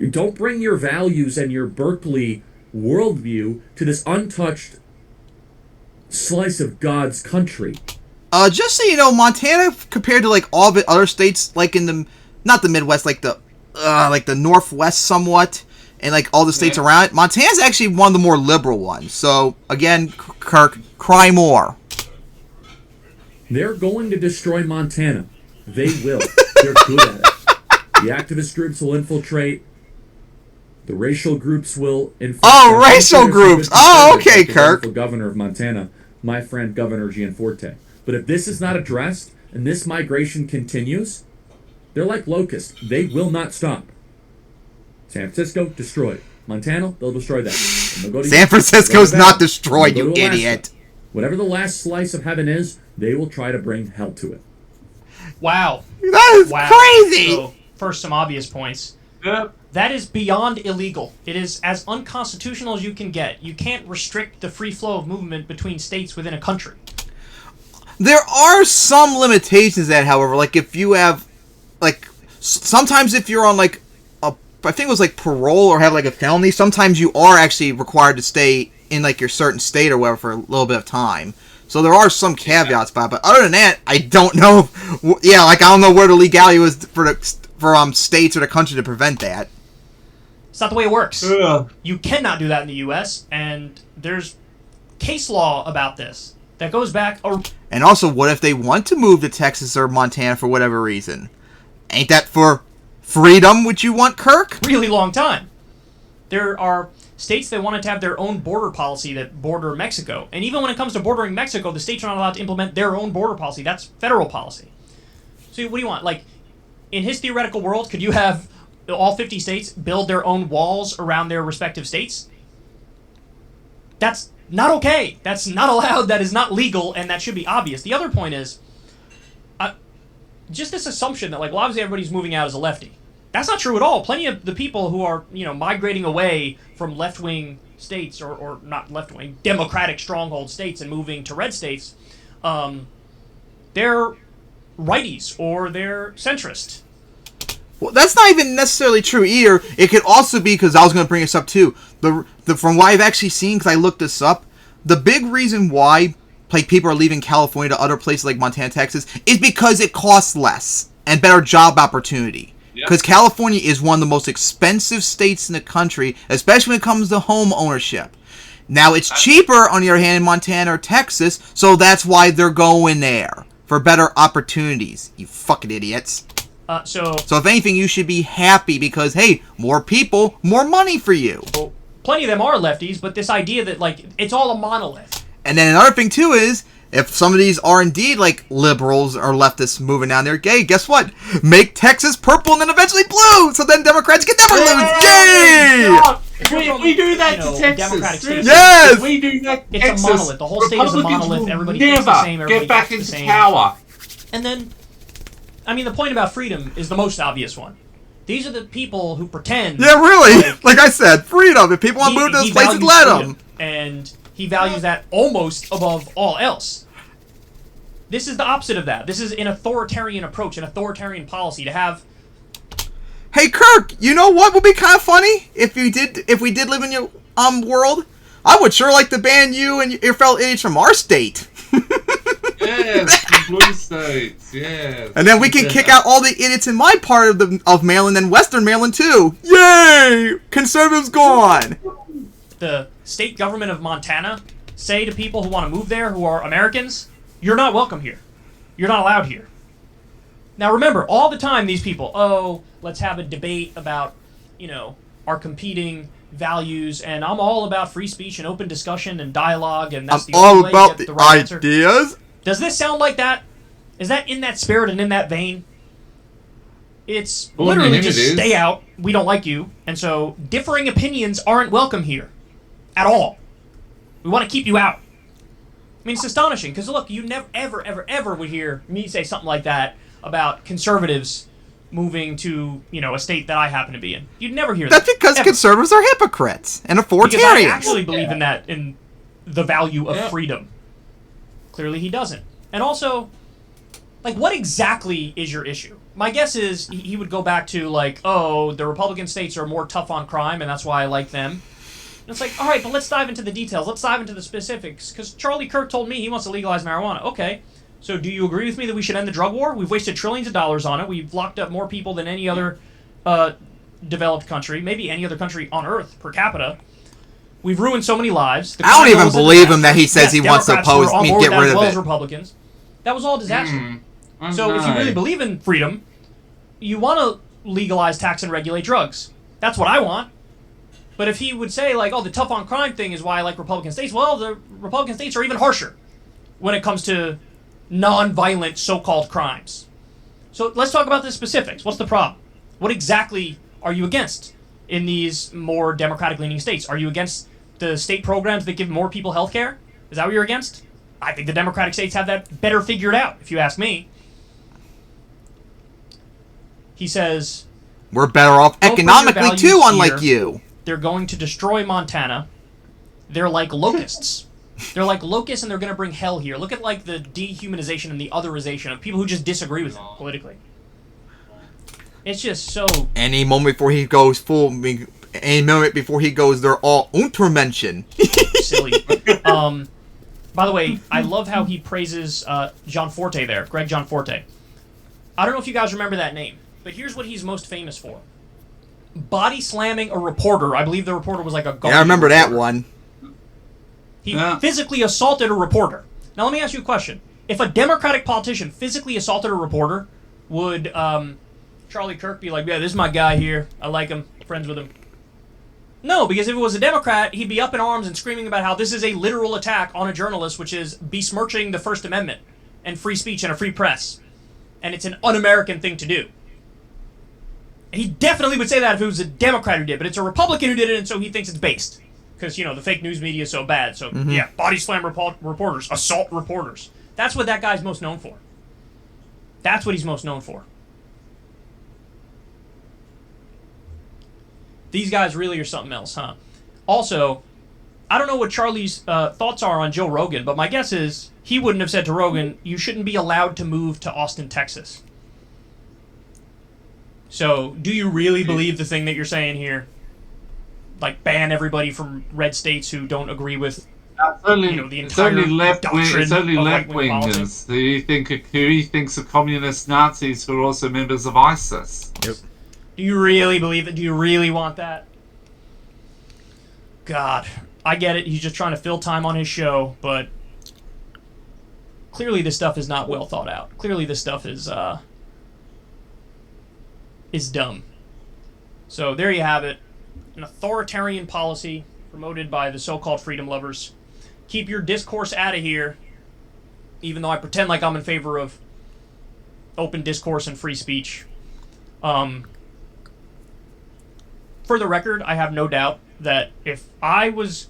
You don't bring your values and your Berkeley worldview to this untouched slice of God's country. Just so you know, Montana, compared to, like, all the other states, like, in the... Not the Midwest, like the Northwest somewhat, and, like, all the states around it, Montana's actually one of the more liberal ones. So, again, Kirk, cry more. They're going to destroy Montana. They will. They're good at it. The activist groups will infiltrate. The racial groups will infiltrate. Oh, racial groups! Oh, okay, Kirk. The governor of Montana, my friend Governor Gianforte. But if this is not addressed, and this migration continues, they're like locusts. They will not stop. San Francisco, destroyed. Montana, they'll destroy that. And they'll go to San Francisco's not destroyed, you idiot. Whatever the last slice of heaven is, they will try to bring hell to it. Wow. That is crazy! So, first, some obvious points. Yep. That is beyond illegal. It is as unconstitutional as you can get. You can't restrict the free flow of movement between states within a country. There are some limitations that, however, like if you have, like, sometimes if you're on, like, I think it was, like, parole or have, like, a felony, sometimes you are actually required to stay in, like, your certain state or whatever for a little bit of time. So there are some caveats about it, but other than that, I don't know. Yeah, like, I don't know where the legality was for states or the country to prevent that. It's not the way it works. Yeah. You cannot do that in the U.S., and there's case law about this that goes back... And also, what if they want to move to Texas or Montana for whatever reason? Ain't that for freedom, which you want, Kirk? really long time. There are states that wanted to have their own border policy that border Mexico. And even when it comes to bordering Mexico, the states are not allowed to implement their own border policy. That's federal policy. So what do you want? Like, in his theoretical world, could you have all 50 states build their own walls around their respective states? That's not okay. That's not allowed. That is not legal, and that should be obvious. The other point is, just this assumption that, like, well, obviously everybody's moving out as a lefty. That's not true at all. Plenty of the people who are, migrating away from left-wing states, or not left-wing, democratic stronghold states and moving to red states, they're righties or they're centrist. Well, that's not even necessarily true either. It could also be, because I was going to bring this up too, from what I've actually seen, because I looked this up, the big reason why, like, people are leaving California to other places like Montana, Texas, is because it costs less and better job opportunity. Because California is one of the most expensive states in the country, especially when it comes to home ownership. Now, it's cheaper, on the other hand, in Montana or Texas, so that's why they're going there, for better opportunities, you fucking idiots. So if anything, you should be happy because, hey, more people, more money for you. Plenty of them are lefties, but this idea that, like, it's all a monolith. And then another thing, too, is if some of these are indeed like liberals or leftists moving down there, gay, guess what? Make Texas purple and then eventually blue, so then Democrats can never lose. Yay! We do that to Texas. Democratic states, Yes! If we do that to it's Texas, a monolith. The whole state is a Republicans monolith. will Everybody thinks the same. never Everybody get back thinks the into same. power. And then, I mean, the point about freedom is the most obvious one. These are the people who pretend. Yeah, really. Like I said, freedom. If people want to move to those places, values let freedom, them. And he values that almost above all else. This is the opposite of that. This is an authoritarian approach, an authoritarian policy to have. Hey, Kirk, you know what would be kind of funny if we did live in your world? I would sure like to ban you and your fellow idiots from our state. Yes, the blue states, yes. And then we can kick out all the idiots in my part of Maryland and Western Maryland too. Yay! Conservatives gone. The state government of Montana say to people who want to move there who are Americans, you're not welcome here. You're not allowed here. Now remember, all the time these people, oh, let's have a debate about, our competing values, and I'm all about free speech and open discussion and dialogue, and that's I'm the only all way about to get the right answer. ideas. Does this sound like that? Is that in that spirit and in that vein? It's Well, literally it just is. stay out. We don't like you. And so differing opinions aren't welcome here. At all. We want to keep you out. I mean, it's astonishing because look, you never, ever, ever, ever would hear me say something like that about conservatives moving to, a state that I happen to be in. You'd never hear that. That's because ever. conservatives are hypocrites and Because I authoritarians. actually believe in that, in the value of freedom. Clearly he doesn't. And also, what exactly is your issue? My guess is he would go back to, the Republican states are more tough on crime, and that's why I like them. And it's like, all right, but let's dive into the details. Let's dive into the specifics. Because Charlie Kirk told me he wants to legalize marijuana. Okay, so do you agree with me that we should end the drug war? We've wasted trillions of dollars on it. We've locked up more people than any other developed country, maybe any other country on Earth per capita. We've ruined so many lives. I don't even believe him that he says he wants to Democrats were on board get with that rid as of well it. as Republicans. That was all a disaster. So if you No. really believe in freedom, you want to legalize, tax, and regulate drugs. That's what I want. But if he would say, the tough on crime thing is why I like Republican states, well, the Republican states are even harsher when it comes to non-violent so-called crimes. So let's talk about the specifics. What's the problem? What exactly are you against in these more democratic-leaning states? Are you against the state programs that give more people health care? Is that what you're against? I think the democratic states have that better figured out, if you ask me. He says, We're better off Don't put your economically values too, unlike here. you. they're going to destroy Montana. They're like locusts. They're like locusts, and they're going to bring hell here. Look at the dehumanization and the otherization of people who just disagree with him politically. It's just so Any moment before he goes they're all Untermenschen. silly. By the way, I love how he praises John Forte there, Greg John Forte. I don't know if you guys remember that name, but here's what he's most famous for. Body slamming a reporter. I believe the reporter was a Guardian Yeah, I remember that reporter. one. He physically assaulted a reporter. Now let me ask you a question. If a Democratic politician physically assaulted a reporter, would Charlie Kirk be like, yeah, this is my guy here. I like him. Friends with him. No, because if it was a Democrat, he'd be up in arms and screaming about how this is a literal attack on a journalist, which is besmirching the First Amendment and free speech and a free press. And it's an un-American thing to do. He definitely would say that if it was a Democrat who did, but it's a Republican who did it, and so he thinks it's based. Because, the fake news media is so bad. So, yeah, body slam reporters, assault reporters. That's what that guy's most known for. That's what he's most known for. These guys really are something else, huh? Also, I don't know what Charlie's thoughts are on Joe Rogan, but my guess is he wouldn't have said to Rogan, you shouldn't be allowed to move to Austin, Texas. So, do you really believe the thing that you're saying here? Ban everybody from red states who don't agree with the entire doctrine it's only of left right-wing politics? wingers who he thinks are communist Nazis who are also members of ISIS. Yep. Do you really believe it? Do you really want that? God, I get it. He's just trying to fill time on his show, but clearly this stuff is not well thought out. Clearly this stuff is dumb. So there you have it. An authoritarian policy promoted by the so-called freedom lovers. Keep your discourse out of here. even though I pretend like I'm in favor of open discourse and free speech. For the record, I have no doubt that if I was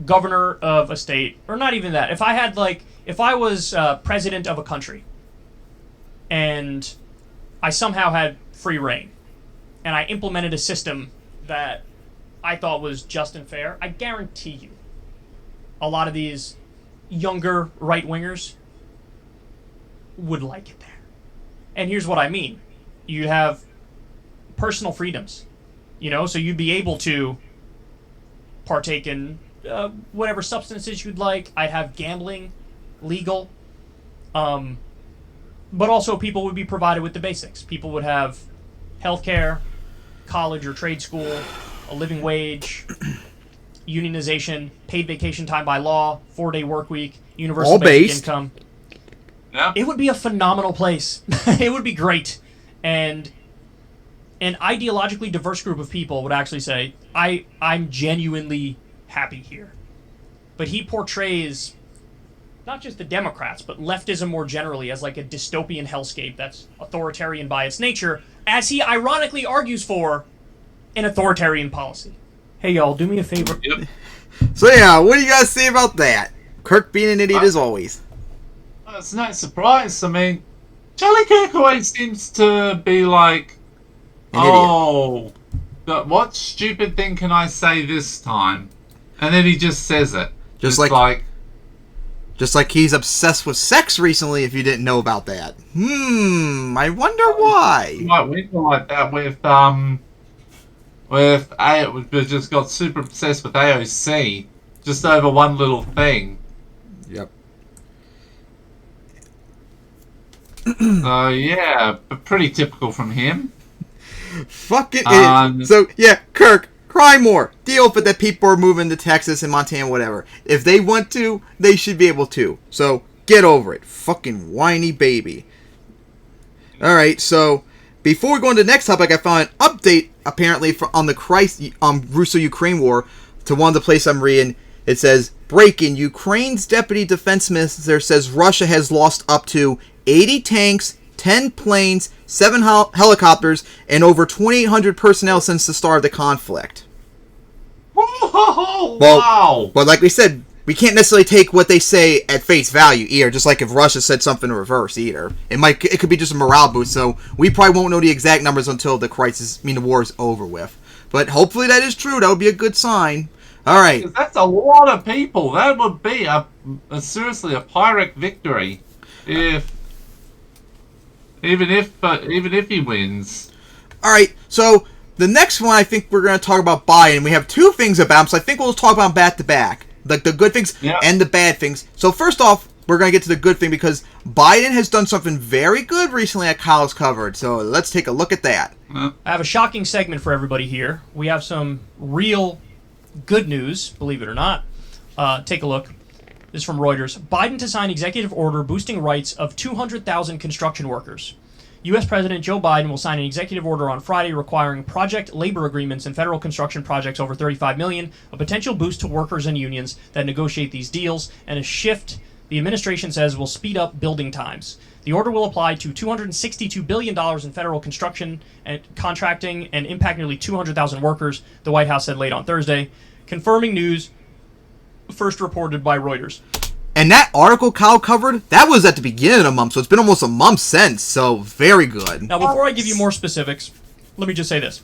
governor of a state, or not even that, if I was president of a country, and I somehow had free reign, and I implemented a system that I thought was just and fair, I guarantee you, a lot of these younger right-wingers would like it there. And here's what I mean. You have personal freedoms, so you'd be able to partake in whatever substances you'd like. I'd have gambling legal. But also people would be provided with the basics. People would have healthcare, college or trade school, a living wage, unionization, paid vacation time by law, 4-day work week, universal basic income. Yeah. It would be a phenomenal place. It would be great. And an ideologically diverse group of people would actually say, I'm genuinely happy here. But he portrays not just the Democrats, but leftism more generally as like a dystopian hellscape that's authoritarian by its nature, as he ironically argues for an authoritarian policy. Hey, y'all, do me a favor. Yep. So yeah, what do you guys say about that? Kirk being an idiot as always. It's no surprise. I mean, Charlie Kirk always seems to be like, An but what stupid thing can I say this time? And then he just says it. Just It's Just like he's obsessed with sex recently, if you didn't know about that. I wonder why. Like we feel like that we just got super obsessed with AOC just over one little thing. Yep. So yeah, but pretty typical from him. Fucking idiot. So yeah, Kirk, cry more. Deal with it that people are moving to Texas and Montana, whatever. If they want to, they should be able to. So get over it. Fucking whiny baby. Alright, so before we go on to the next topic, I found an update apparently on the Russo-Ukraine war to one of the places I'm reading. It says, breaking, Ukraine's deputy defense minister says Russia has lost up to 80 tanks, 10 planes, 7 helicopters, and over 2,800 personnel since the start of the conflict. Whoa, Well, wow. But like we said, we can't necessarily take what they say at face value either, just like if Russia said something in reverse either. It could be just a morale boost, so we probably won't know the exact numbers until the war is over with. But hopefully that is true. That would be a good sign. Alright. That's a lot of people. That would be seriously a Pyrrhic victory even if he wins. Alright, so the next one I think we're going to talk about Biden. We have two things about him, so I think we'll talk about them back to back. Like the good things and the bad things. So first off, we're going to get to the good thing because Biden has done something very good recently that Kyle's covered. So let's take a look at that. I have a shocking segment for everybody here. We have some real good news, believe it or not. Take a look. This is from Reuters. Biden to sign executive order boosting rights of 200,000 construction workers. U.S. President Joe Biden will sign an executive order on Friday requiring project labor agreements in federal construction projects over $35 million, a potential boost to workers and unions that negotiate these deals, and a shift the administration says will speed up building times. The order will apply to $262 billion in federal construction and contracting and impact nearly 200,000 workers, the White House said late on Thursday, confirming news first reported by Reuters. And that article Kyle covered, that was at the beginning of the month, so it's been almost a month since, so very good. Now, before I give you more specifics, let me just say this.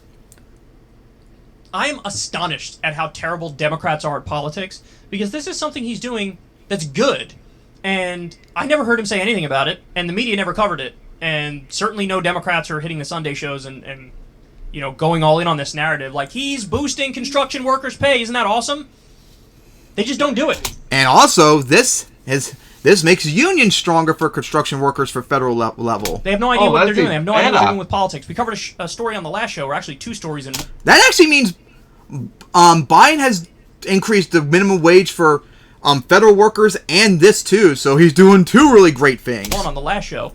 I am astonished at how terrible Democrats are at politics, because this is something he's doing that's good. And I never heard him say anything about it, and the media never covered it. And certainly no Democrats are hitting the Sunday shows and going all in on this narrative. Like, he's boosting construction workers' pay. Isn't that awesome? They just don't do it. And also, this makes unions stronger for construction workers for federal level. They have no idea what they're doing. They have no idea what they're doing with politics. We covered a story on the last show, or actually two stories. That actually means Biden has increased the minimum wage for federal workers and this too, so he's doing two really great things. On the last show.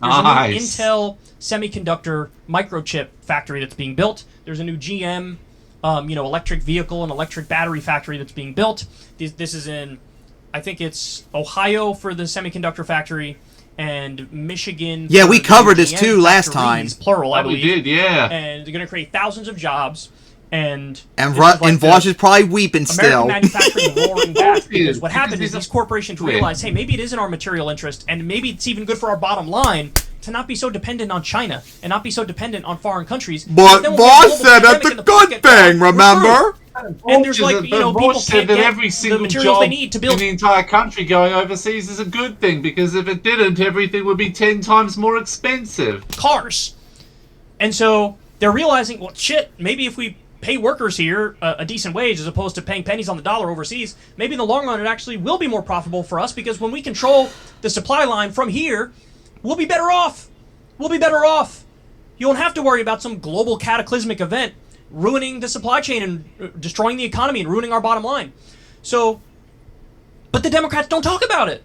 There's a new Intel semiconductor microchip factory that's being built. There's a new GM electric vehicle and electric battery factory that's being built. This is in I think it's Ohio for the semiconductor factory, and Michigan. Yeah, for we the covered this GM too last time. factories, plural, I Oh, we believe. did, yeah. And they're going to create thousands of jobs. And And this is like Vosh the is probably weeping American still. manufacturing roaring back, because what Because happens is it's a- these corporations realize, hey, maybe it is in our material interest, and maybe it's even good for our bottom line to not be so dependent on China and not be so dependent on foreign countries. But Then we'll get Vosh global said pandemic that's a and the good pocket thing, we're remember? And there's like, people Vosh said can't that get every the single materials they job need to in build the entire country going overseas is a good thing, because if it didn't, everything would be 10 times more expensive. cars. And so they're realizing, well, shit, maybe if we pay workers here a decent wage as opposed to paying pennies on the dollar overseas, maybe in the long run it actually will be more profitable for us, because when we control the supply line from here, we'll be better off. We'll be better off. You won't have to worry about some global cataclysmic event ruining the supply chain and destroying the economy and ruining our bottom line. So, but the Democrats don't talk about it.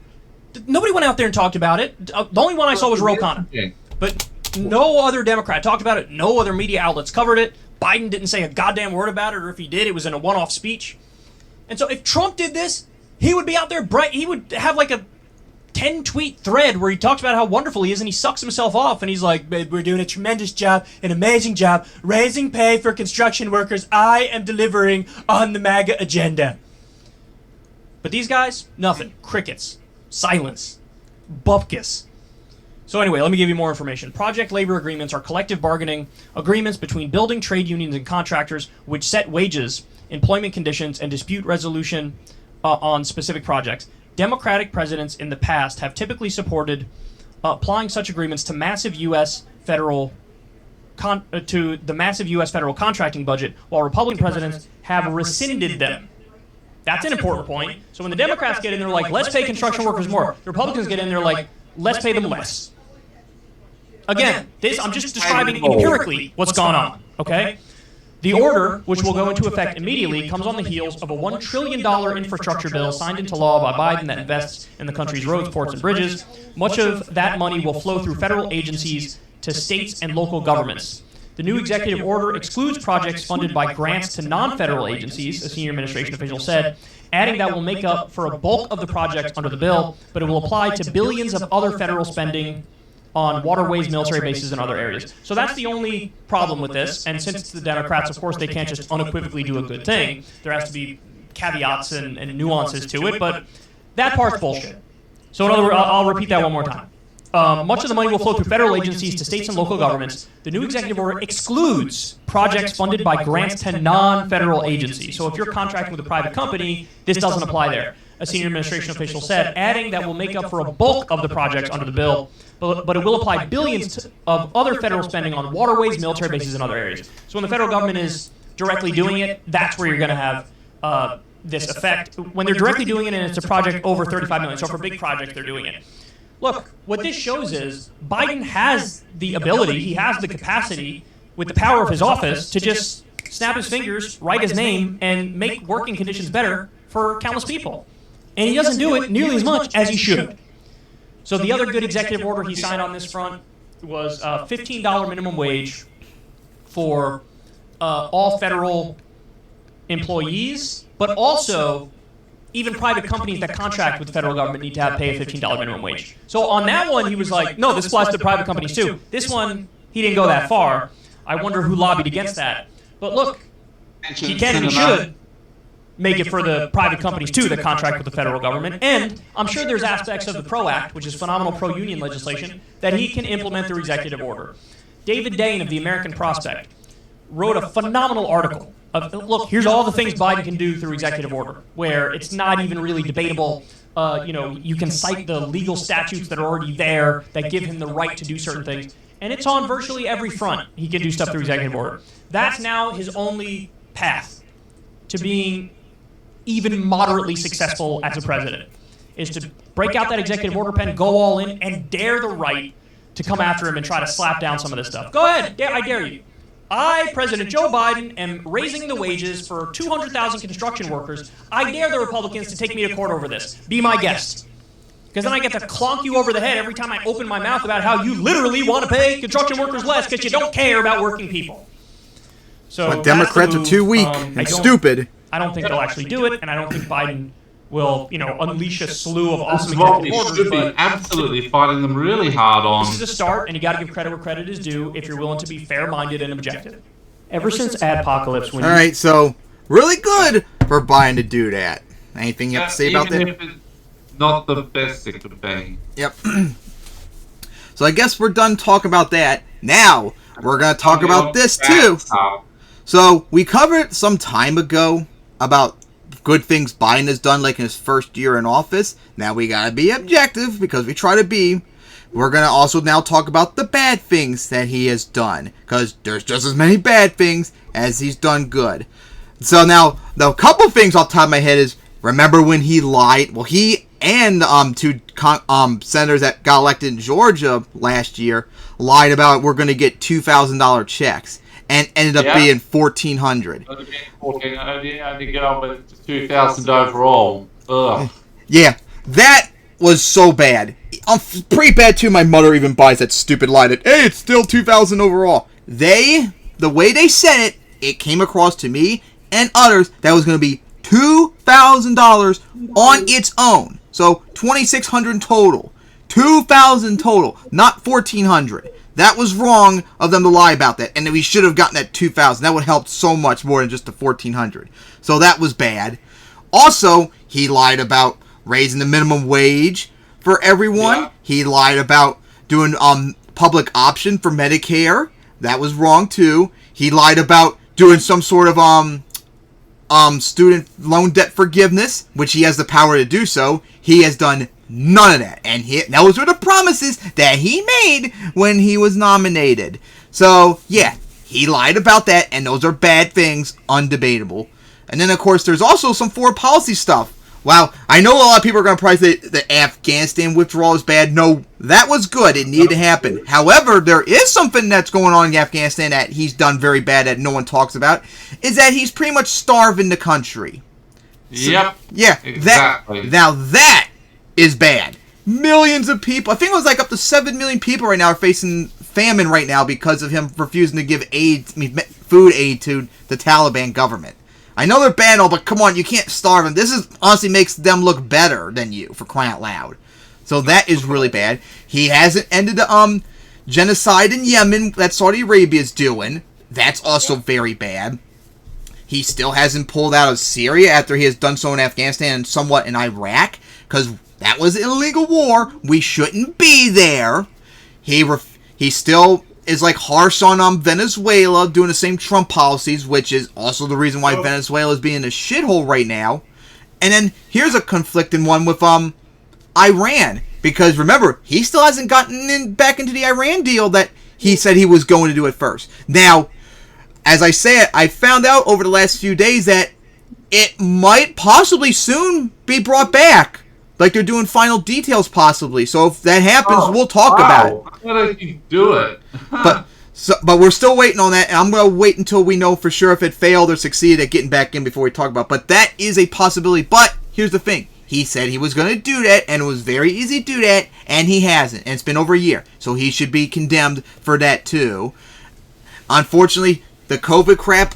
Nobody went out there and talked about it. The only one I saw was Ro Khanna. But no other Democrat talked about it. No other media outlets covered it. Biden didn't say a goddamn word about it, or if he did, it was in a one-off speech. And so if Trump did this, he would be out there bright. He would have like a 10-tweet thread where he talks about how wonderful he is, and he sucks himself off, and he's like, "Babe, we're doing a tremendous job, an amazing job, raising pay for construction workers. I am delivering on the MAGA agenda." But these guys, nothing. Crickets. Silence. Bupkis. So anyway, let me give you more information. Project labor agreements are collective bargaining agreements between building trade unions and contractors which set wages, employment conditions, and dispute resolution on specific projects. Democratic presidents in the past have typically supported applying such agreements to massive U.S. federal contracting budget, while Republican presidents have rescinded them. That's an important point. So when the Democrats get in, they're like, let's pay construction workers more. The Republicans get in, they're like, let's pay them less. Again, I'm just describing empirically what's gone on, okay? The order, which will go into effect immediately, comes on the heels of a $1 trillion infrastructure bill signed into law by Biden that invests in the country's roads, ports, and bridges. Much of that money will flow through federal agencies to states and local governments. The new executive order excludes projects funded by grants to non-federal agencies, a senior administration official said, adding that will make up for a bulk of the projects under the bill, but it will apply to billions of other federal spending on waterways, military bases, and other areas. So that's the only problem with this, and since it's the Democrats, of course, they can't just unequivocally do a good thing. There has to be caveats and nuances to it, but that part's bullshit. So in other words, I'll repeat that one more time. Much of the money will flow through federal agencies to states and local governments. The new executive order excludes projects funded by grants to non-federal agencies. So if you're contracting with a private company, this doesn't apply there, a senior administration official said, adding that will make up for a bulk of the projects under the bill, but it will apply billions of other federal spending on waterways, military bases, and other areas. So when the federal government is directly doing it, that's where you're going to have this effect. When they're directly doing it and it's a project over $35 million, so for big projects, they're doing it. Look, what this shows is Biden has the ability, he has the capacity, with the power of his office, to just snap his fingers, write his name, and make working conditions better for countless people. And he doesn't do it nearly as much as he should. So the other good executive order he signed on this front was a $15 minimum wage for all federal employees, but also even private companies that contract with the federal government need to pay a $15 minimum wage. So on that one, he was like, no, this applies to private companies too. This one, he didn't go that far. I wonder who lobbied against that. But look, he can and he should make it for the private companies too that contract with the federal government. And I'm sure there's aspects of the PRO Act, which is phenomenal pro-union legislation, that he can implement through executive order. David Dane of the American Prospect wrote a phenomenal article of, look, here's all the things Biden can do through executive order, where it's not even really debatable. You can cite the legal statutes that are already there that give him the right to do certain things. And it's on virtually every front. He can do stuff through executive order. That's now his only path to being even moderately successful as a president, is to break out that executive order pen, go all in, and dare the right to come after him and try to slap down some of this stuff. Go ahead. I dare you. I, President Joe Biden, am raising the wages for 200,000 construction workers. I dare the Republicans to take me to court over this. Be my guest. Because then I get to clonk you over the head every time I open my mouth about how you literally want to pay construction workers less because you don't care about working people. So But Democrats are too weak and stupid. I don't think they'll actually do it, and I don't think Biden will, unleash a slew of awesome This is what executive we orders. should be But absolutely fighting them really hard on. this is a start, and you got to give credit where credit is due if you're willing to be fair-minded and objective. Ever since Adpocalypse, when Alright, so, really good for Biden to do that. Anything you have to say about Even that? if it's not the best it could be. Yep. So I guess we're done talking about that. Now, we're going to talk about this too. So, we covered some time ago about good things Biden has done, like in his first year in office. Now we gotta be objective, because we try to be. We're gonna also now talk about the bad things that he has done, because there's just as many bad things as he's done good. So now, the couple things off the top of my head is, remember when he lied? Well, he and two senators that got elected in Georgia last year lied about we're gonna get $2,000 checks. And ended up being $1,400. I had to go with 2,000 overall. Ugh. Yeah, that was so bad. Pretty bad too. My mother even buys that stupid lie that, hey, it's still 2,000 overall. The way they said it, it came across to me and others that was going to be $2,000 on its own. So $2,600 total, $2,000 total, not $1,400. That was wrong of them to lie about that, and we should have gotten that $2,000. That would have helped so much more than just the $1,400. So that was bad. Also, he lied about raising the minimum wage for everyone. Yeah. He lied about doing public option for Medicare. That was wrong too. He lied about doing some sort of student loan debt forgiveness, which he has the power to do so. He has done none of that. And those were the promises that he made when he was nominated. So, yeah, he lied about that, and those are bad things, undebatable. And then, of course, there's also some foreign policy stuff. Wow, I know a lot of people are going to probably say the Afghanistan withdrawal is bad. No, that was good. It needed to happen. However, there is something that's going on in Afghanistan that he's done very bad that no one talks about, is that he's pretty much starving the country. Yep. Yeah, exactly. That is bad. Millions of people, I think it was like up to 7 million people right now are facing famine right now because of him refusing to give food aid to the Taliban government. I know they're bad and all, but come on, you can't starve them. This honestly makes them look better than you, for crying out loud. So that is really bad. He hasn't ended the genocide in Yemen that Saudi Arabia is doing. That's also very bad. He still hasn't pulled out of Syria after he has done so in Afghanistan and somewhat in Iraq, because that was an illegal war. We shouldn't be there. He still is like harsh on Venezuela, doing the same Trump policies, which is also the reason why Venezuela is being a shithole right now. And then here's a conflicting one with Iran, because remember, he still hasn't gotten back into the Iran deal that he said he was going to do at first. Now, as I say it, I found out over the last few days that it might possibly soon be brought back. Like they're doing final details possibly. So if that happens, we'll talk about it. How did you do it? But we're still waiting on that, and I'm going to wait until we know for sure if it failed or succeeded at getting back in before we talk about it. But that is a possibility. But here's the thing. He said he was going to do that, and it was very easy to do that, and he hasn't. And it's been over a year. So he should be condemned for that too. Unfortunately, the COVID crap,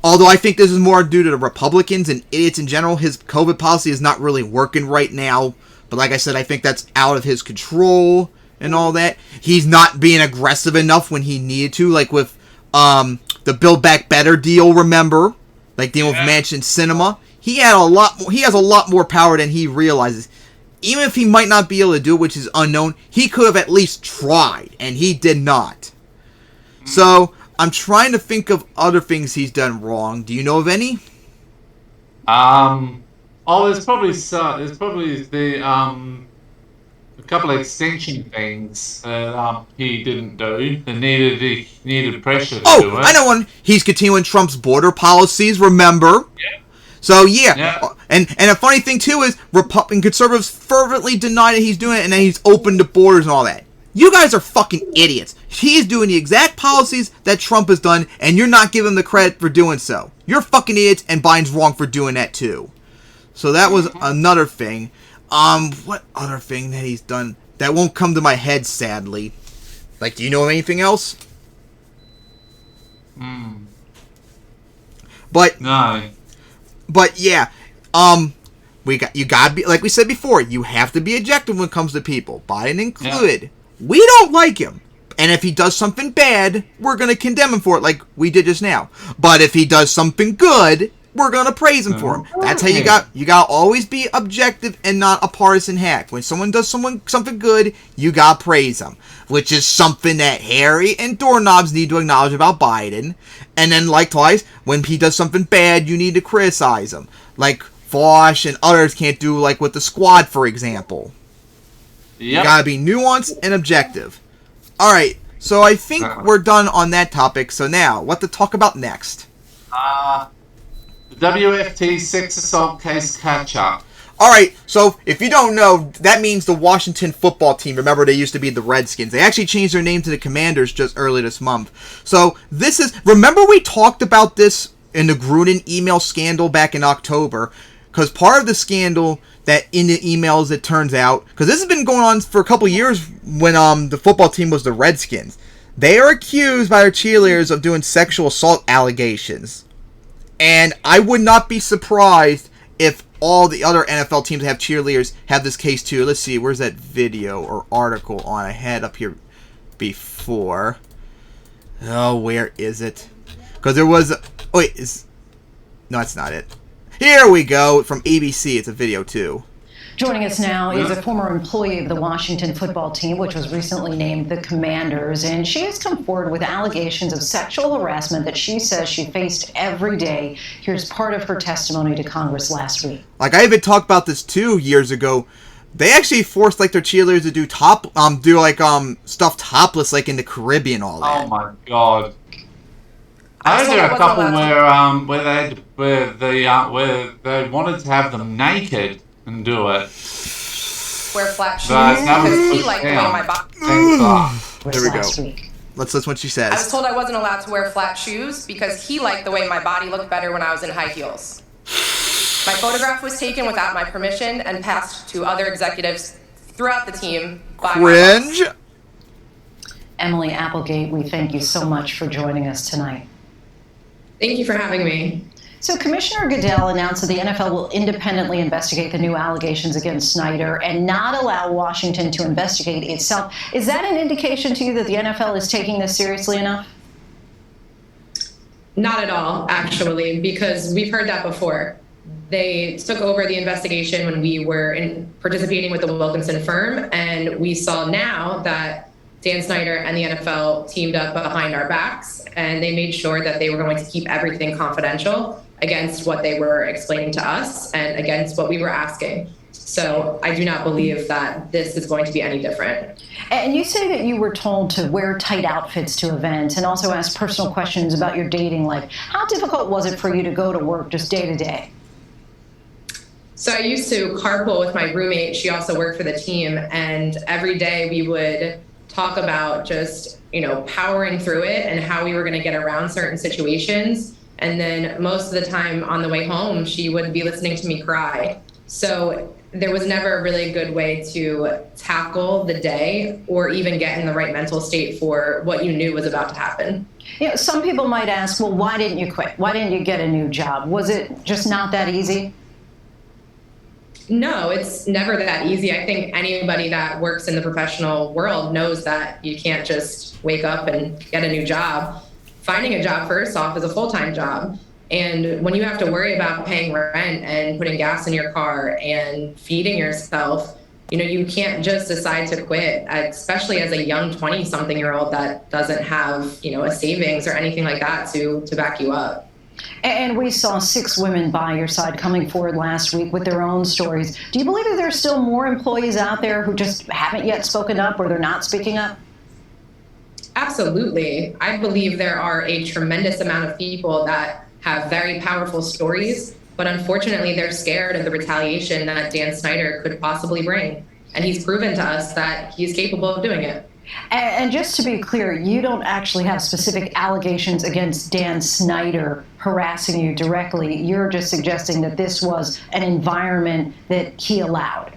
although I think this is more due to the Republicans and idiots in general, his COVID policy is not really working right now. But like I said, I think that's out of his control and all that. He's not being aggressive enough when he needed to, like with the Build Back Better deal, remember? Like dealing with Mansion Cinema. He has a lot more power than he realizes. Even if he might not be able to do it, which is unknown, he could have at least tried, and he did not. So I'm trying to think of other things he's done wrong. Do you know of any? There's probably a couple of extension things that he didn't do. He needed pressure to do it. I know one. He's continuing Trump's border policies, remember? Yeah. So, and a funny thing, too, is Republican conservatives fervently deny that he's doing it, and then he's opened the borders and all that. You guys are fucking idiots. He's doing the exact policies that Trump has done, and you're not giving him the credit for doing so. You're fucking idiots, and Biden's wrong for doing that, too. So that was another thing. What other thing that he's done that won't come to my head, sadly? Like, do you know of anything else? But no. But yeah, You gotta be, like we said before, you have to be objective when it comes to people, Biden included. Yeah. We don't like him. And if he does something bad, we're going to condemn him for it like we did just now. But if he does something good, we're going to praise him for him. That's how you got to always be objective and not a partisan hack. When someone does something good, you got to praise them, which is something that Harry and Doorknobs need to acknowledge about Biden. And then likewise, when he does something bad, you need to criticize him. Like Fosh and others can't do, like with the Squad, for example. Yep. You got to be nuanced and objective. All right, so I think we're done on that topic. So now, what to talk about next? The WFT Sexual Assault Case catch-up. All right, so if you don't know, that means the Washington football team. Remember, they used to be the Redskins. They actually changed their name to the Commanders just early this month. So this is... Remember we talked about this in the Gruden email scandal back in October? Because part of the scandal... that in the emails, it turns out, because this has been going on for a couple years when the football team was the Redskins. They are accused by their cheerleaders of doing sexual assault allegations. And I would not be surprised if all the other NFL teams that have cheerleaders have this case too. Let's see, where's that video or article on? I had up here before. Oh, where is it? Because there was... no, that's not it. Here we go, from ABC. It's a video, too. Joining us now is a former employee of the Washington football team, which was recently named the Commanders, and she has come forward with allegations of sexual harassment that she says she faced every day. Here's part of her testimony to Congress last week. Like, I even talked about this 2 years ago. They actually forced, like, their cheerleaders to do stuff topless, like, in the Caribbean, all that. Oh, my God. I heard a couple where they wanted to have them naked and do it. Wear flat shoes because he liked the way my body. There we go. Let's listen what she says. I was told I wasn't allowed to wear flat shoes because he liked the way my body looked better when I was in high heels. My photograph was taken without my permission and passed to other executives throughout the team by Cringe. Emily Applegate, we thank you so much for joining us tonight. Thank you for having me. So Commissioner Goodell announced that the NFL will independently investigate the new allegations against Snyder and not allow Washington to investigate itself. Is that an indication to you that the NFL is taking this seriously enough? Not at all, actually, because we've heard that before. They took over the investigation when we were participating with the Wilkinson firm, and we saw now that Dan Snyder and the NFL teamed up behind our backs, and they made sure that they were going to keep everything confidential against what they were explaining to us and against what we were asking. So I do not believe that this is going to be any different. And you say that you were told to wear tight outfits to events and also ask personal questions about your dating life. How difficult was it for you to go to work just day to day? So I used to carpool with my roommate. She also worked for the team, and every day we would talk about just, powering through it and how we were going to get around certain situations. And then most of the time on the way home, she would be listening to me cry. So there was never a really good way to tackle the day or even get in the right mental state for what you knew was about to happen. Some people might ask, well, why didn't you quit? Why didn't you get a new job? Was it just not that easy? No, it's never that easy. I think anybody that works in the professional world knows that you can't just wake up and get a new job. Finding a job, first off, is a full-time job. And when you have to worry about paying rent and putting gas in your car and feeding yourself, you can't just decide to quit, especially as a young 20-something-year-old that doesn't have, a savings or anything like that to back you up. And we saw 6 women by your side coming forward last week with their own stories. Do you believe that there are still more employees out there who just haven't yet spoken up or they're not speaking up? Absolutely. I believe there are a tremendous amount of people that have very powerful stories, but unfortunately they're scared of the retaliation that Dan Snyder could possibly bring. And he's proven to us that he's capable of doing it. And just to be clear, you don't actually have specific allegations against Dan Snyder harassing you directly. You're just suggesting that this was an environment that he allowed.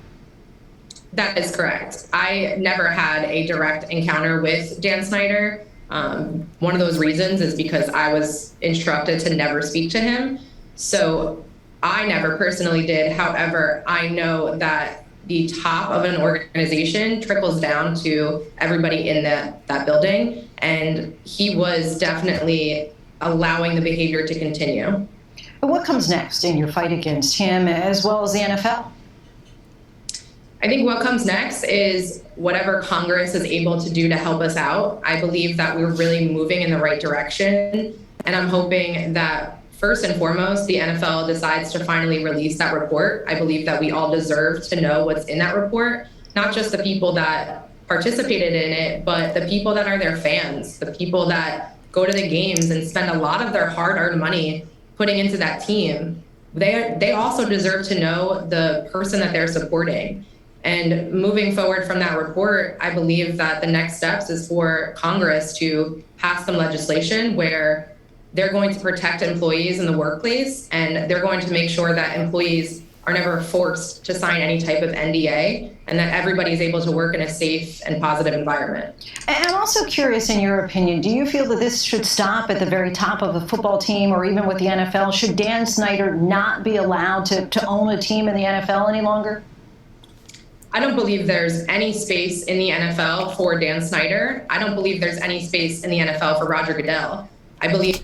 That is correct. I never had a direct encounter with Dan Snyder. One of those reasons is because I was instructed to never speak to him. So I never personally did. However, I know that the top of an organization trickles down to everybody in that building. And he was definitely allowing the behavior to continue. But what comes next in your fight against him as well as the NFL? I think what comes next is whatever Congress is able to do to help us out. I believe that we're really moving in the right direction. And I'm hoping that first and foremost, the NFL decides to finally release that report. I believe that we all deserve to know what's in that report, not just the people that participated in it, but the people that are their fans, the people that go to the games and spend a lot of their hard-earned money putting into that team. They also deserve to know the person that they're supporting. And moving forward from that report, I believe that the next steps is for Congress to pass some legislation where they're going to protect employees in the workplace, and they're going to make sure that employees are never forced to sign any type of NDA, and that everybody's able to work in a safe and positive environment. And I'm also curious, in your opinion, do you feel that this should stop at the very top of the football team or even with the NFL? Should Dan Snyder not be allowed to own a team in the NFL any longer? I don't believe there's any space in the NFL for Dan Snyder. I don't believe there's any space in the NFL for Roger Goodell. I believe...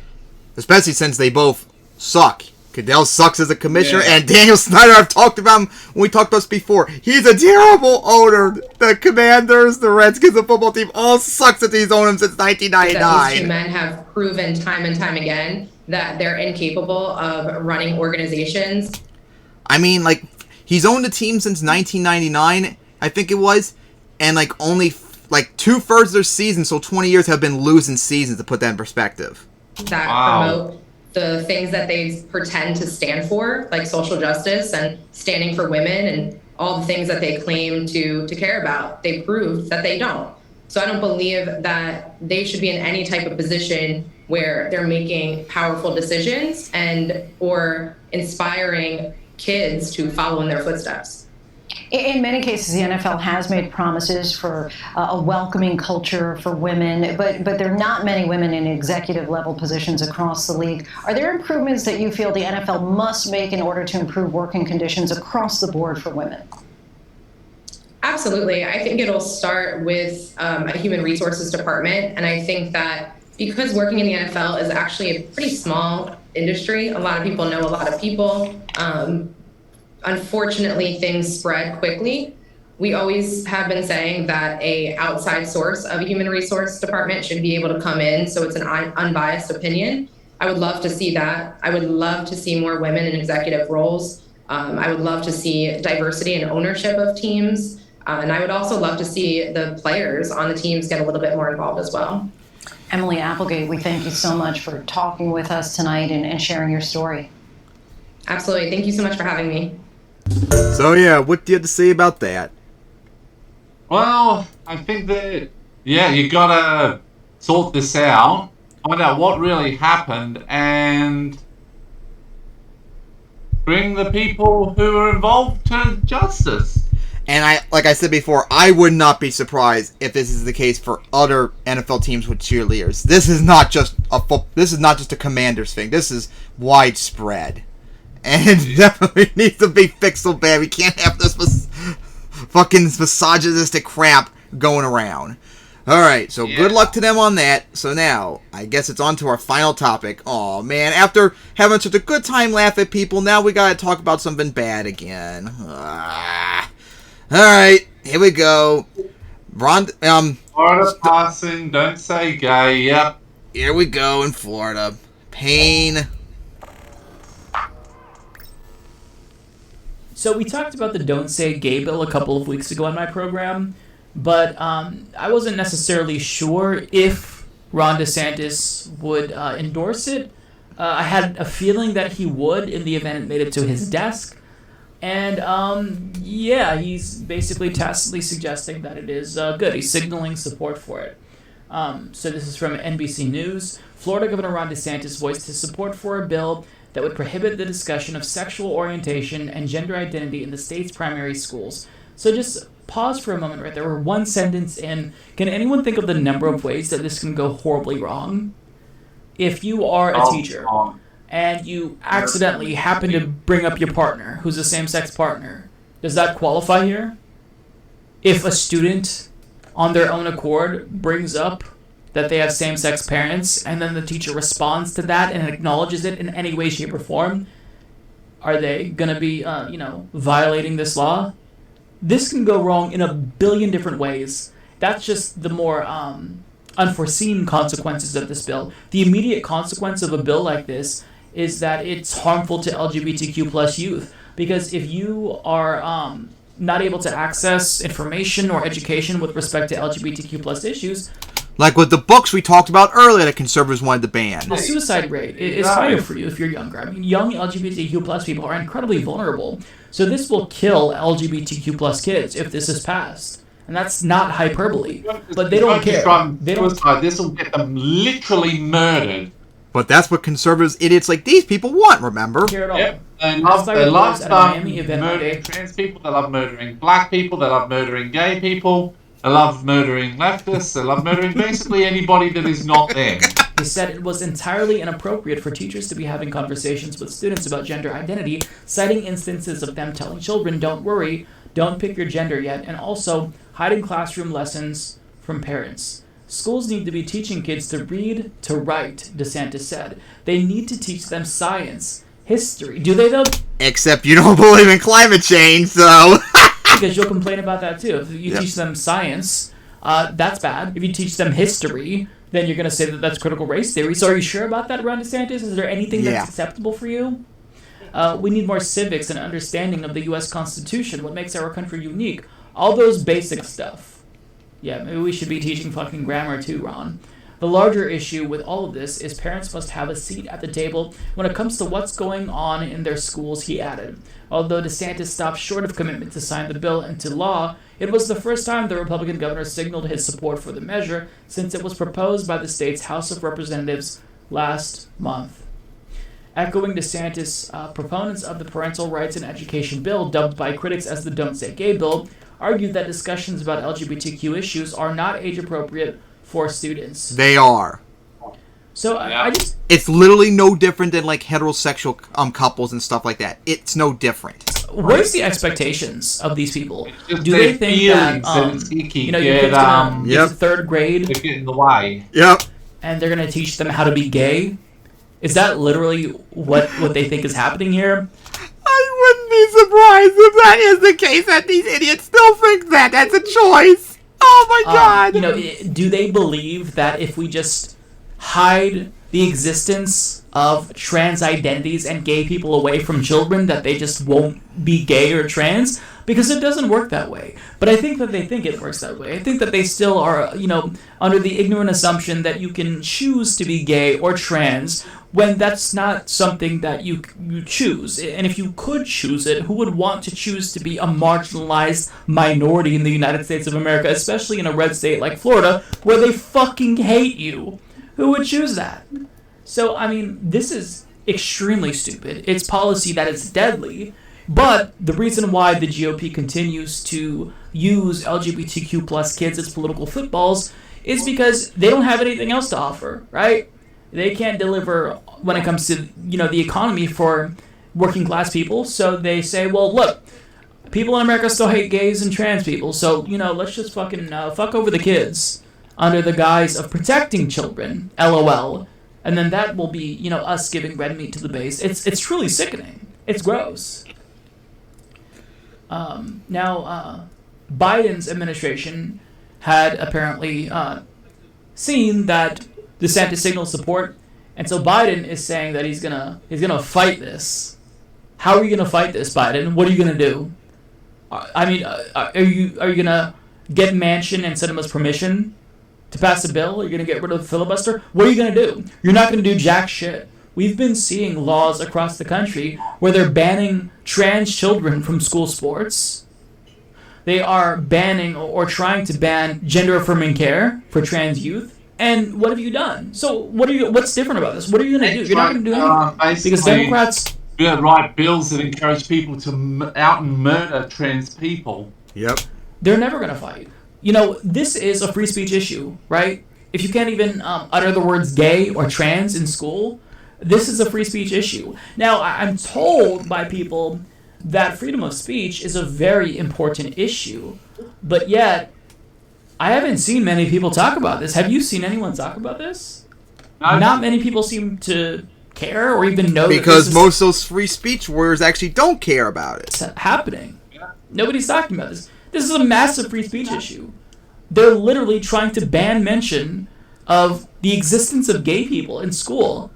Especially since they both suck. Goodell sucks as a commissioner, and Daniel Snyder, I've talked about him when we talked about this before. He's a terrible owner. The Commanders, the Redskins, the football team all sucks that he's owned them since 1999. That these two men have proven time and time again that they're incapable of running organizations. I mean, like, he's owned the team since 1999, I think it was, and like only like 2/3 of their season, so 20 years have been losing seasons, to put that in perspective. That promote the things that they pretend to stand for, like social justice and standing for women and all the things that they claim to care about. They proved that they don't. So I don't believe that they should be in any type of position where they're making powerful decisions and or inspiring kids to follow in their footsteps. In many cases, the NFL has made promises for a welcoming culture for women, but there are not many women in executive level positions across the league. Are there improvements that you feel the NFL must make in order to improve working conditions across the board for women? Absolutely. I think it'll start with a human resources department. And I think that because working in the NFL is actually a pretty small industry, a lot of people know a lot of people. Unfortunately, things spread quickly. We always have been saying that a outside source of a human resource department should be able to come in, so it's an unbiased opinion. I would love to see that. I would love to see more women in executive roles. I would love to see diversity and ownership of teams. And I would also love to see the players on the teams get a little bit more involved as well. Emily Applegate, we thank you so much for talking with us tonight and sharing your story. Absolutely. Thank you so much for having me. So yeah, what do you have to say about that? Well, I think that, you gotta sort this out, find out what really happened, and bring the people who are involved to justice. And like I said before, I would not be surprised if this is the case for other NFL teams with cheerleaders. This is not just a Commanders thing. This is widespread. And it definitely needs to be fixed so bad. We can't have this fucking misogynistic crap going around. Alright, so good luck to them on that. So now, I guess it's on to our final topic. Aw, man, after having such a good time laughing at people, now we gotta talk about something bad again. Alright, here we go. Florida passing, don't say gay, yep. Here we go in Florida. Pain. So we talked about the Don't Say Gay bill a couple of weeks ago on my program, but I wasn't necessarily sure if Ron DeSantis would endorse it. I had a feeling that he would in the event it made it to his desk. And he's basically tacitly suggesting that it is good. He's signaling support for it. So this is from NBC News. Florida Governor Ron DeSantis voiced his support for a bill that would prohibit the discussion of sexual orientation and gender identity in the state's primary schools. So just pause for a moment right there. We're one sentence in. Can anyone think of the number of ways that this can go horribly wrong? If you are a teacher and you accidentally happen to bring up your partner, who's a same-sex partner, does that qualify here? If a student, on their own accord, brings up that they have same-sex parents, and then the teacher responds to that and acknowledges it in any way, shape, or form, are they going to be, violating this law? This can go wrong in a billion different ways. That's just the more unforeseen consequences of this bill. The immediate consequence of a bill like this is that it's harmful to LGBTQ plus youth. Because if you are not able to access information or education with respect to LGBTQ plus issues, like with the books we talked about earlier that conservatives wanted to ban. the suicide rate is higher for you if you're younger. I mean, young LGBTQ plus people are incredibly vulnerable. So this will kill LGBTQ plus kids if this is passed. And that's not hyperbole. But they don't care. This will get them literally murdered. But that's what conservatives, idiots like these people want, remember? Care at all. Yep. They love murdering trans people, they love murdering black people, they love murdering gay people, they love murdering leftists, they love murdering basically anybody that is not them. He said it was entirely inappropriate for teachers to be having conversations with students about gender identity, citing instances of them telling children, don't worry, don't pick your gender yet, and also hiding classroom lessons from parents. Schools need to be teaching kids to read, to write, DeSantis said. They need to teach them science, history. Do they, though? Except you don't believe in climate change, so... Because you'll complain about that, too. If you teach them science, that's bad. If you teach them history, then you're going to say that that's critical race theory. So are you sure about that, Ron DeSantis? Is there anything that's acceptable for you? We need more civics and understanding of the U.S. Constitution, what makes our country unique. All those basic stuff. Yeah, maybe we should be teaching fucking grammar too, Ron. The larger issue with all of this is parents must have a seat at the table when it comes to what's going on in their schools, he added. Although DeSantis stopped short of commitment to sign the bill into law, it was the first time the Republican governor signaled his support for the measure since it was proposed by the state's House of Representatives last month. Echoing DeSantis, proponents of the Parental Rights and Education Bill, dubbed by critics as the Don't Say Gay Bill, argued that discussions about LGBTQ issues are not age-appropriate for students. They are. So I just... It's literally no different than like heterosexual couples and stuff like that. It's no different. Where's the expectations of these people? Do they think that your kid's gonna get to third grade? They get in the way. Yep. And they're gonna teach them how to be gay? Is that literally what they think is happening here? I wouldn't be surprised if that is the case, that these idiots still think that that's a choice. Oh my god. Do they believe that if we just hide the existence of trans identities and gay people away from children, that they just won't be gay or trans? Because it doesn't work that way. But I think that they think it works that way. I think that they still are, under the ignorant assumption that you can choose to be gay or trans when that's not something that you choose. And if you could choose it, who would want to choose to be a marginalized minority in the United States of America, especially in a red state like Florida, where they fucking hate you? Who would choose that? So, this is extremely stupid. It's policy that is deadly. But the reason why the GOP continues to use LGBTQ plus kids as political footballs is because they don't have anything else to offer, right? They can't deliver when it comes to, the economy for working class people. So they say, well, look, people in America still hate gays and trans people. So, let's just fucking fuck over the kids under the guise of protecting children, LOL. And then that will be, us giving red meat to the base. It's truly sickening. It's gross. Now, Biden's administration had apparently seen that DeSantis signaled support, and so Biden is saying that he's gonna fight this. How are you gonna fight this, Biden? What are you gonna do? Are you gonna get Manchin and send him his permission to pass a bill? Are you gonna get rid of the filibuster? What are you gonna do? You're not gonna do jack shit. We've been seeing laws across the country where they're banning trans children from school sports. They are banning or trying to ban gender-affirming care for trans youth. And what have you done? So what's different about this? What are you going to do? You're not going to do anything. Because Democrats... write bills that encourage people to out and murder trans people. Yep. They're never going to fight. This is a free speech issue, right? If you can't even utter the words gay or trans in school, This is a free speech issue. Now, I'm told by people that freedom of speech is a very important issue, but yet I haven't seen many people talk about this. Have you seen anyone talk about this? No. Not many people seem to care or even know Because that this most of those free speech warriors actually don't care about it. is happening. Nobody's talking about this. This is a massive free speech issue. They're literally trying to ban mention of the existence of gay people in school.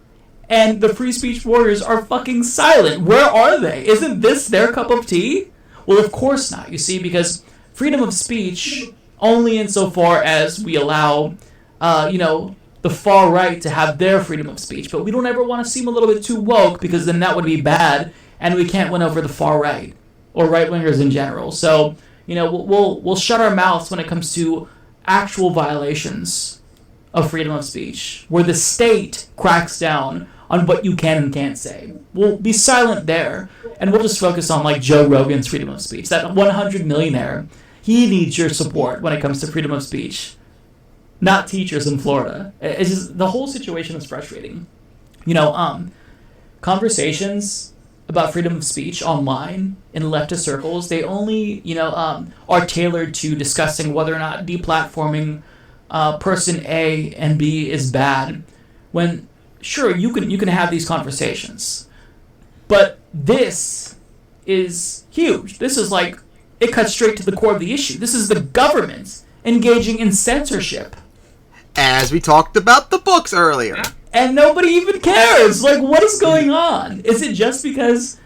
And the free speech warriors are fucking silent. Where are they? Isn't this their cup of tea? Well, of course not, you see, because freedom of speech, only insofar as we allow, the far right to have their freedom of speech. But we don't ever want to seem a little bit too woke, because then that would be bad, and we can't win over the far right, or right-wingers in general. So, we'll shut our mouths when it comes to actual violations of freedom of speech, where the state cracks down on what you can and can't say. We'll be silent there, and we'll just focus on, like, Joe Rogan's freedom of speech. That 100 millionaire, he needs your support when it comes to freedom of speech, not teachers in Florida. It's just, the whole situation is frustrating. Conversations about freedom of speech online in leftist circles, they only, are tailored to discussing whether or not deplatforming person A and B is bad, when sure you can have these conversations, but this is huge. This is like, it cuts straight to the core of the issue. This is the government engaging in censorship, As we talked about the books earlier. and nobody even cares. Like, what is going on? Is it just because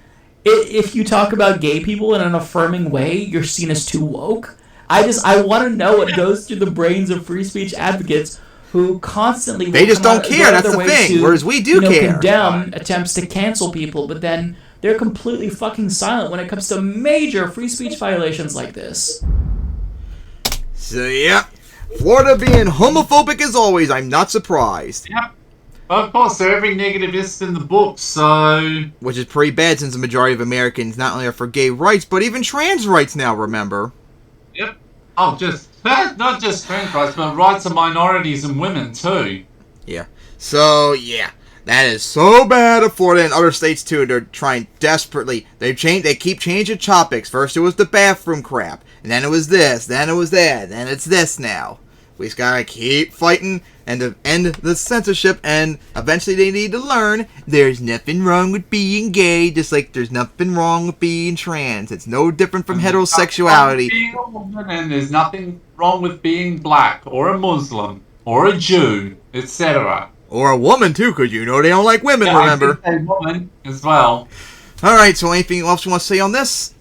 if you talk about gay people in an affirming way, you're seen as too woke? I want to know what goes through the brains of free speech advocates who constantly They just don't care, that's the thing, whereas we do care. Condemn attempts to cancel people, but then they're completely fucking silent when it comes to major free speech violations like this. So, yeah. Florida being homophobic as always, I'm not surprised. Yep. Of course, they're every negativist in the book, so... Which is pretty bad since the majority of Americans not only are for gay rights, but even trans rights now, remember. Yep. Oh, not just trans rights, but rights of minorities and women, too. Yeah. So, yeah. That is so bad of Florida and other states, too. They're trying desperately. They keep changing topics. First it was the bathroom crap. And then it was this. Then it was that. Then it's this now. We just gotta keep fighting and to end the censorship, and eventually they need to learn there's nothing wrong with being gay, just like there's nothing wrong with being trans. It's no different from heterosexuality. Being a woman, and there's nothing wrong with being black, or a Muslim, or a Jew, etc. Or a woman, too, because they don't like women, Yeah, remember? I think a woman as well. Alright, so anything else you want to say on this?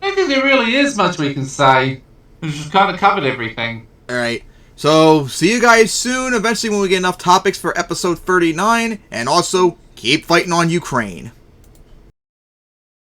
I don't think there really is much we can say. We've just kind of covered everything. Alright, so see you guys soon, eventually when we get enough topics for episode 39, and also keep fighting on Ukraine.